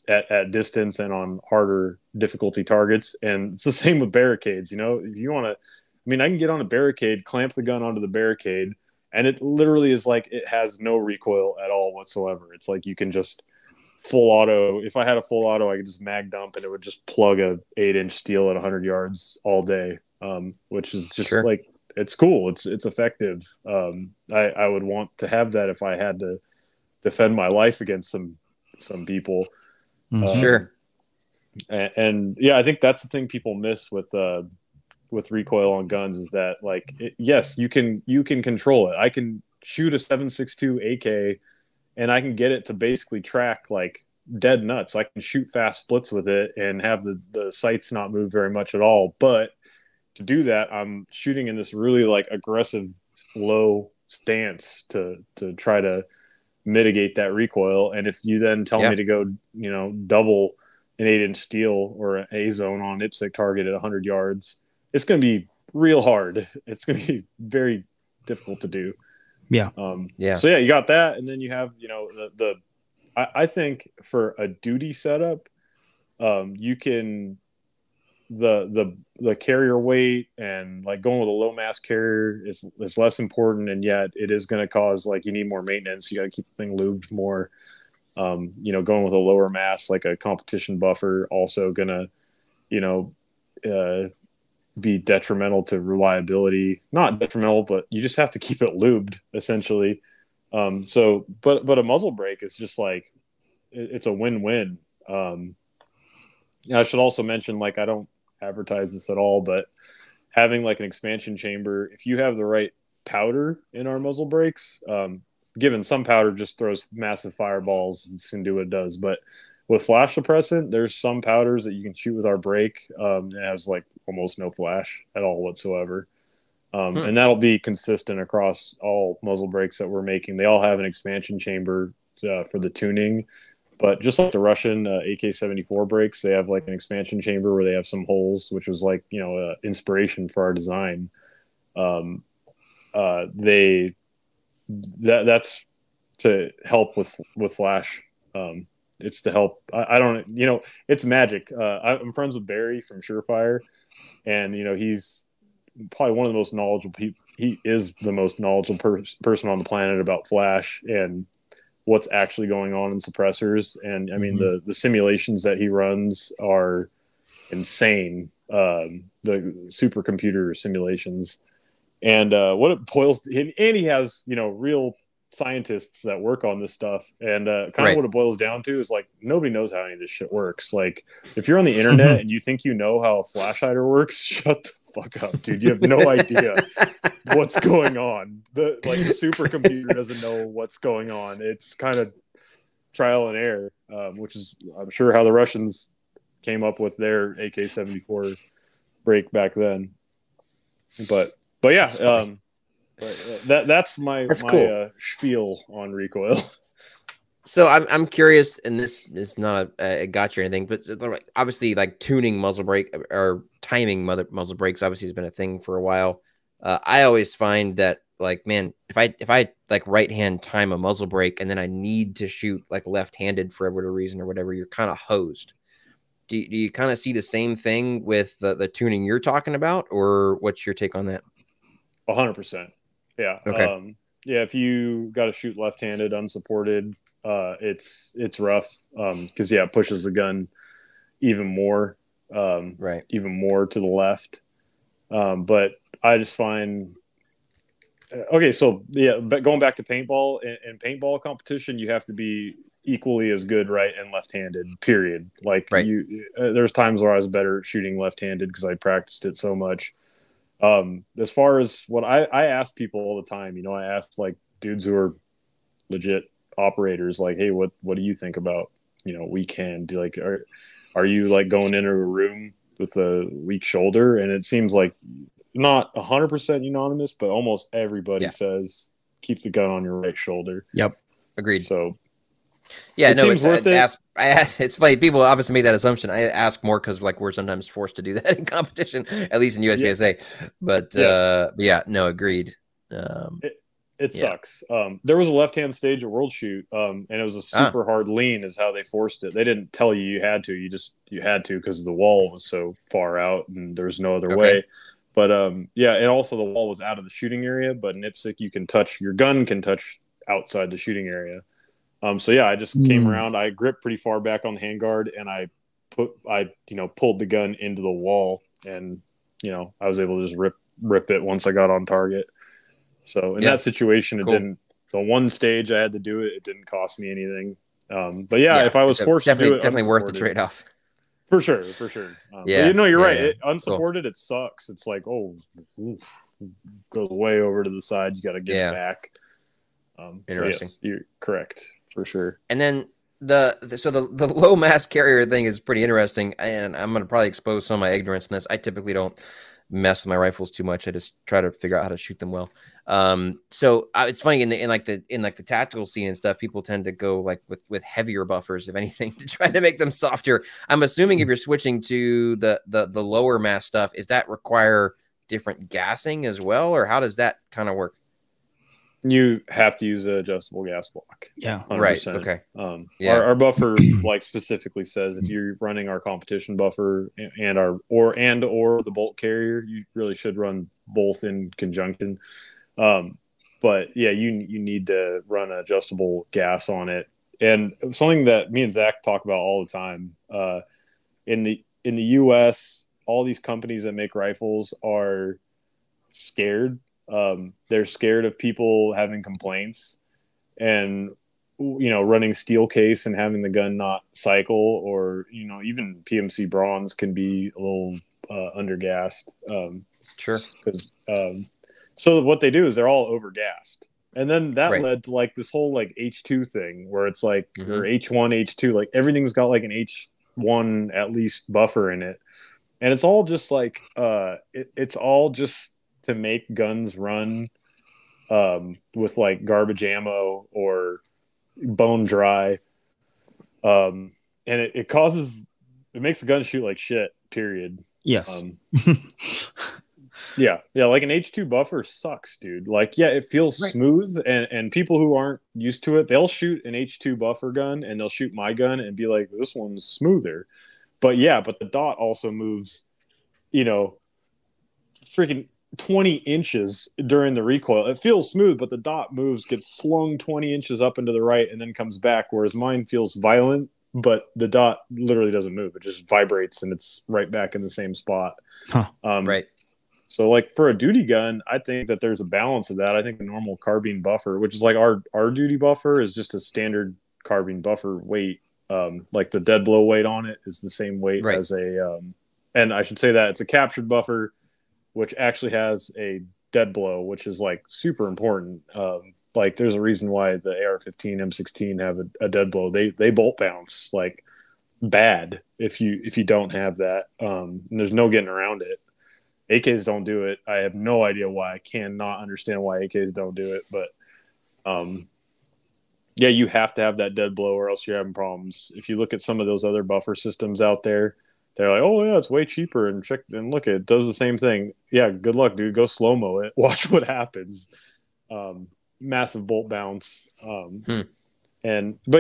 at distance and on harder difficulty targets. And it's the same with barricades. If you want to, I can get on a barricade, clamp the gun onto the barricade, and it literally is like, it has no recoil at all whatsoever. It's like you can just full auto. If I had a full auto, I could just mag dump and it would just plug a 8-inch steel at 100 yards all day, which is just like, it's cool. It's effective. I would want to have that if I had to defend my life against some people. Sure. And yeah, I think that's the thing people miss with recoil on guns, is that like, yes, you can control it. I can shoot a 7.62 AK and I can get it to basically track like dead nuts. I can shoot fast splits with it and have the sights not move very much at all. But to do that, I'm shooting in this really like aggressive low stance to try to mitigate that recoil. And if you then tell me to go, double an 8-inch steel or an A zone on an IPSC target at 100 yards, it's going to be real hard. It's going to be very difficult to do. Yeah. So yeah, you got that. And then you have, I think for a duty setup, you can the carrier weight and like going with a low mass carrier is less important, and yet it is going to cause like you need more maintenance. You got to keep the thing lubed more. Going with a lower mass like a competition buffer also gonna be detrimental to reliability. Not detrimental, but you just have to keep it lubed essentially. But a muzzle brake is just like it's a win-win. I should also mention, like, I don't advertise this at all, but having like an expansion chamber, if you have the right powder in our muzzle brakes, given some powder just throws massive fireballs and can do what it does, but with flash suppressant, there's some powders that you can shoot with our brake. It has like almost no flash at all whatsoever. And that'll be consistent across all muzzle brakes that we're making. They all have an expansion chamber for the tuning, but just like the Russian AK-74 brakes, they have like an expansion chamber where they have some holes, which was like, inspiration for our design. That's to help with flash. It's to help. I don't, it's magic. I'm friends with Barry from Surefire, and he's probably one of the most knowledgeable people. He is the most knowledgeable person on the planet about flash and what's actually going on in suppressors. And I mean, the simulations that he runs are insane. The supercomputer simulations, and what it boils, and he has real scientists that work on this stuff, and kind of what it boils down to is like nobody knows how any of this shit works. Like if you're on the internet and you think you know how a flash hider works, shut the fuck up, dude. You have no idea what's going on. The supercomputer doesn't know what's going on. It's kind of trial and error, which is I'm sure how the Russians came up with their AK-74 brake back then. But yeah, that's my cool. Spiel on recoil. So I'm curious, and this is not a gotcha or anything, but obviously like tuning muzzle brake or timing muzzle brakes obviously has been a thing for a while. I always find that like, man, if I like right hand time a muzzle brake and then I need to shoot like left handed for whatever reason or whatever, you're kind of hosed. Do you kind of see the same thing with the tuning you're talking about, or what's your take on that? 100%. Yeah. Okay. Yeah. If you got to shoot left-handed unsupported, it's rough. Cause it pushes the gun even more, right. Even more to the left. But I just find, okay. So yeah, but going back to paintball and paintball competition, you have to be equally as good right and left-handed, period. Like right. There's times where I was better shooting left-handed cause I practiced it so much. As far as what I ask people all the time, I ask like dudes who are legit operators, like, hey, what do you think about, weak hand? Like, are you like going into a room with a weak shoulder? And it seems like not 100% unanimous, but almost everybody says keep the gun on your right shoulder. Yep. Agreed. So yeah, no, it's worth it. I ask, it's funny. People obviously make that assumption. I ask more because like we're sometimes forced to do that in competition, at least in USPSA. Yeah. But yeah, no, agreed. It sucks. There was a left-hand stage at World Shoot, and it was a super hard lean is how they forced it. They didn't tell you had to. You had to because the wall was so far out and there was no other way. But and also the wall was out of the shooting area. But in IPSC, your gun can touch outside the shooting area. So yeah, I just came around. I gripped pretty far back on the handguard, and I pulled the gun into the wall, and I was able to just rip it once I got on target. So in that situation, it didn't. The one stage I had to do it, it didn't cost me anything. But if I was forced to do it, definitely worth the trade off. For sure. But you're right. Unsupported, it sucks. It's like, goes way over to the side. You got to get it back. Interesting. So yes, you're correct. For sure. And then the low mass carrier thing is pretty interesting, and I'm going to probably expose some of my ignorance in this. I typically don't mess with my rifles too much. I just try to figure out how to shoot them well. So it's funny in the tactical scene and stuff, people tend to go like with heavier buffers, if anything, to try to make them softer. I'm assuming if you're switching to the lower mass stuff, does that require different gassing as well, or how does that kind of work? You have to use an adjustable gas block. Yeah. 100%. Right. Okay. Our buffer like specifically says if you're running our competition buffer and or the bolt carrier, you really should run both in conjunction. But yeah, you need to run adjustable gas on it. And something that me and Zach talk about all the time, in the US, all these companies that make rifles are scared. They're scared of people having complaints and, running steel case and having the gun not cycle, or, even PMC bronze can be a little undergassed. Sure. So what they do is they're all overgassed. And then that Right. led to like this whole like H2 thing where it's like, Mhm. or H1, H2, like everything's got like an H1 at least buffer in it. And it's all just like, it's all just to make guns run with like garbage ammo or bone dry. And it makes the gun shoot like shit, period. Yes. Yeah, like an H2 buffer sucks, dude. Like, yeah, it feels smooth, and people who aren't used to it, they'll shoot an H2 buffer gun and they'll shoot my gun and be like, this one's smoother. But the dot also moves, freaking 20 inches during the recoil. It feels smooth, but the dot gets slung 20 inches up into the right and then comes back, whereas mine feels violent, but the dot literally doesn't move. It just vibrates and it's right back in the same spot. Huh. Right. So like for a duty gun, I think that there's a balance of that. I think the normal carbine buffer, which is like our duty buffer, is just a standard carbine buffer weight. Like the dead blow weight on it is the same weight as and I should say that it's a captured buffer, which actually has a dead blow, which is like super important. Like there's a reason why the AR-15, M16 have a dead blow. They bolt bounce like bad if you don't have that. And there's no getting around it. AKs don't do it. I have no idea why. I cannot understand why AKs don't do it. But yeah, you have to have that dead blow or else you're having problems. If you look at some of those other buffer systems out there, they're like, oh yeah, it's way cheaper, and look, it does the same thing. Yeah, good luck, dude. Go slow-mo it. Watch what happens. Massive bolt bounce. But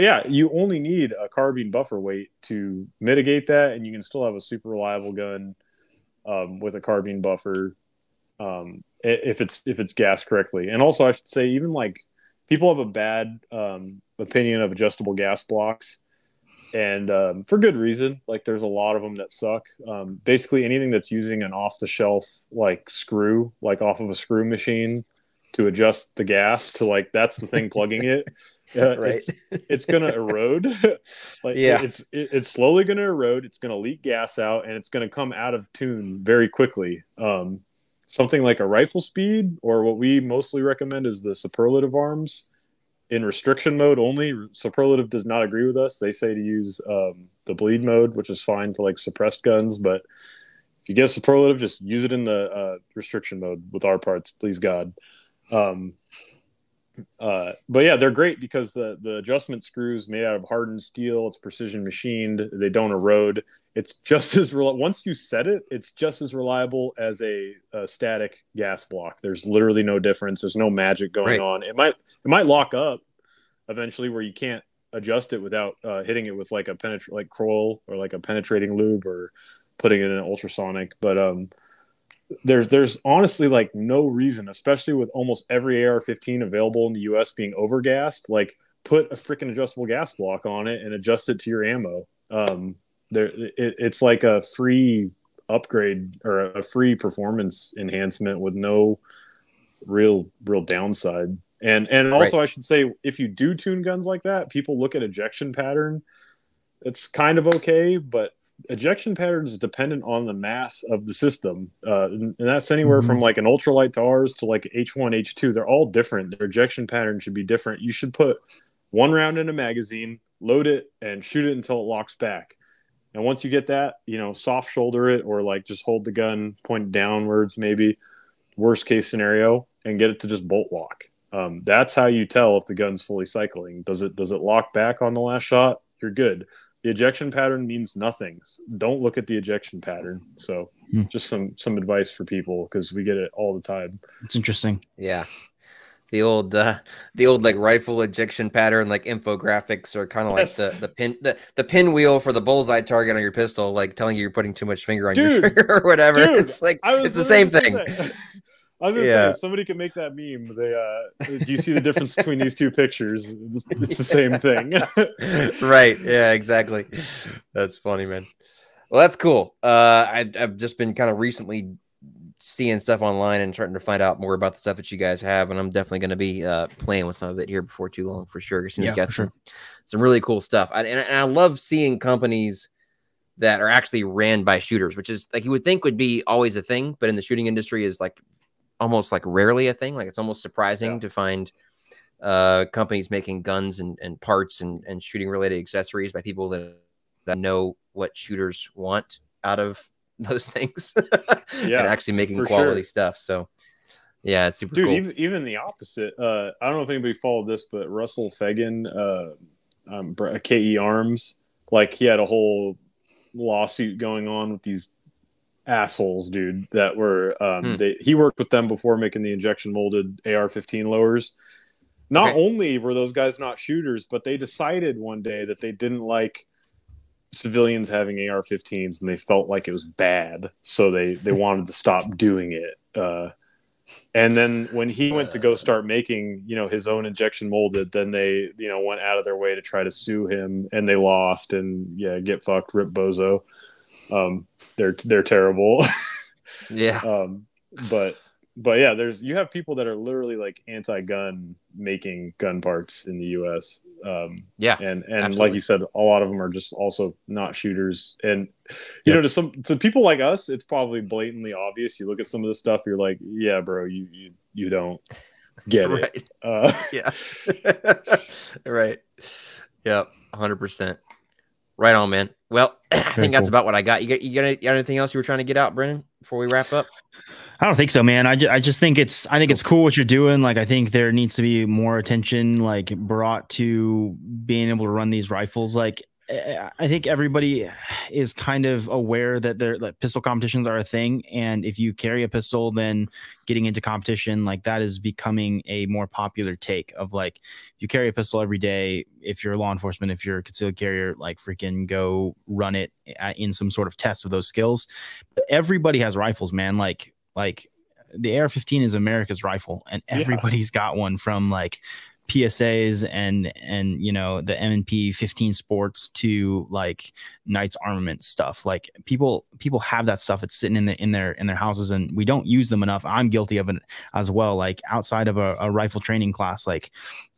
yeah, you only need a carbine buffer weight to mitigate that, and you can still have a super reliable gun with a carbine buffer if it's gassed correctly. And also, I should say, even like people have a bad opinion of adjustable gas blocks, and for good reason. Like there's a lot of them that suck. Basically, anything that's using an off-the-shelf like screw, like off of a screw machine to adjust the gas to like that's the thing plugging it. Right. It's gonna erode. It's slowly gonna erode. It's gonna leak gas out, and it's gonna come out of tune very quickly. Something like a rifle speed, or what we mostly recommend is the superlative arms in restriction mode only. Superlative does not agree with us. They say to use the bleed mode, which is fine for like suppressed guns, but if you get superlative, just use it in the restriction mode with our parts, please God. But yeah, they're great because the adjustment screws made out of hardened steel. It's precision machined. They don't erode. It's just as once you set it, it's just as reliable as a static gas block. There's literally no difference. There's no magic going on. It might lock up eventually where you can't adjust it without hitting it with like like Kroll or like a penetrating lube or putting it in an ultrasonic. But there's honestly like no reason, especially with almost every AR-15 available in the US being overgassed, like put a freaking adjustable gas block on it and adjust it to your ammo. It's like a free upgrade or a free performance enhancement with no real downside. And also, I should say, if you do tune guns like that, people look at ejection pattern. It's kind of okay, but ejection pattern is dependent on the mass of the system, and that's anywhere from like an ultralight to ours to like H1, H2. They're all different. Their ejection pattern should be different. You should put one round in a magazine, load it, and shoot it until it locks back. And once you get that, soft shoulder it, or like just hold the gun pointed downwards, maybe worst case scenario, and get it to just bolt lock. That's how you tell if the gun's fully cycling. Does it lock back on the last shot? You're good. The ejection pattern means nothing. Don't look at the ejection pattern. So just some advice for people, because we get it all the time. It's interesting. Yeah. The old like rifle ejection pattern, like infographics, or kind of like the pinwheel for the bullseye target on your pistol, like telling you you're putting too much finger on your trigger or whatever. It's like it's the same thing. I was gonna say, if somebody could make that meme, do you see the difference between these two pictures? It's the same thing. Right. Yeah, exactly. That's funny, man. Well, that's cool. I've just been kind of recently seeing stuff online and starting to find out more about the stuff that you guys have, and I'm definitely going to be playing with some of it here before too long for sure. You got some really cool stuff, and I love seeing companies that are actually ran by shooters, which is like you would think would be always a thing, but in the shooting industry is like almost like rarely a thing. Like it's almost surprising to find companies making guns and parts and shooting related accessories by people that know what shooters want out of those things and actually making quality stuff. So yeah, it's super cool. Even the opposite. I don't know if anybody followed this, but Russell Fagan, KE Arms, like he had a whole lawsuit going on with these assholes, dude, that were he worked with them before making the injection molded AR-15 lowers. Not only were those guys not shooters, but they decided one day that they didn't like civilians having AR-15s, and they felt like it was bad, so they wanted to stop doing it. And then when he went to go start making, his own injection molded, then they, went out of their way to try to sue him, and they lost. And get fucked, rip bozo. They're terrible. Yeah. But yeah, you have people that are literally like anti-gun making gun parts in the U.S. And absolutely. Like you said, a lot of them are just also not shooters. And to people like us, it's probably blatantly obvious. You look at some of this stuff, you're like, yeah, bro, you don't get it. Yeah. Right. Yep. 100%. Right on, man. Well, I think that's about what I got. You got anything else you were trying to get out, Brennan, before we wrap up? I don't think so, man. I just think it's cool what you're doing. Like, I think there needs to be more attention like brought to being able to run these rifles. Like, I think everybody is kind of aware that pistol competitions are a thing. And if you carry a pistol, then getting into competition, like that is becoming a more popular take of like, you carry a pistol every day. If you're a law enforcement, if you're a concealed carrier, like freaking go run it in some sort of test of those skills. But everybody has rifles, man. Like the AR-15 is America's rifle, and everybody's got one, from like PSAs and the M&P 15 Sports to like Knights Armament stuff. Like people have that stuff. It's sitting in their houses, and we don't use them enough. I'm guilty of it as well. Like outside of a rifle training class, like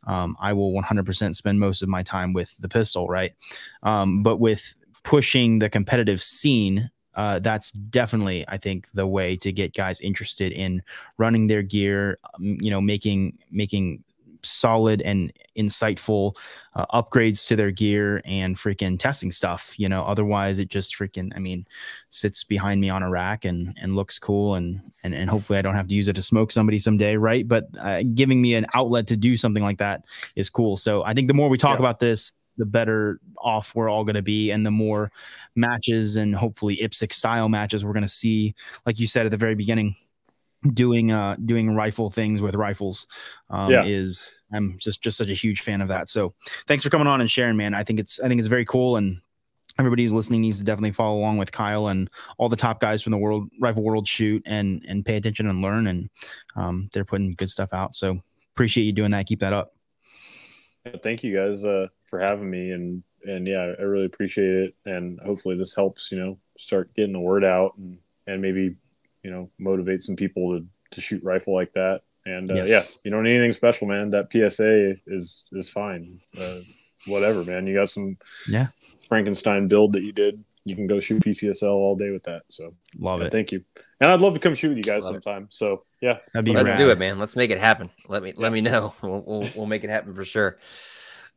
I will 100% spend most of my time with the pistol, right? But with pushing the competitive scene, that's definitely, I think, the way to get guys interested in running their gear, making solid and insightful upgrades to their gear and freaking testing stuff. Otherwise it just freaking, sits behind me on a rack and looks cool, and hopefully I don't have to use it to smoke somebody someday, right? But giving me an outlet to do something like that is cool. So I think the more we talk about this, the better off we're all going to be, and the more matches and hopefully IPSC style matches we're going to see, like you said at the very beginning, doing rifle things with rifles. I'm just such a huge fan of that. So thanks for coming on and sharing, man. I think it's very cool, and everybody who's listening needs to definitely follow along with Kyle and all the top guys from the rifle world shoot and pay attention and learn, and they're putting good stuff out. So appreciate you doing that. Keep that up. Thank you guys for having me, and yeah, I really appreciate it, and hopefully this helps start getting the word out, and maybe motivate some people to shoot rifle like that. And you don't need anything special, man. That PSA is fine. Whatever, man. You got some Frankenstein build that you did. You can go shoot PCSL all day with that. So love it. Thank you. And I'd love to come shoot with you guys sometime. So yeah, let's do it, man. Let's make it happen. Let me know. We'll make it happen for sure.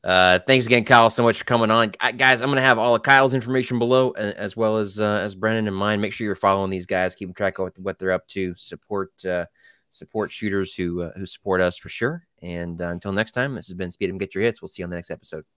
Thanks again, Kyle, so much for coming on. Guys, I'm going to have all of Kyle's information below, as well as Brennan and mine. Make sure you're following these guys, keeping track of what they're up to. Support shooters who support us for sure. And until next time, this has been Speed 'em, Get Your Hits. We'll see you on the next episode.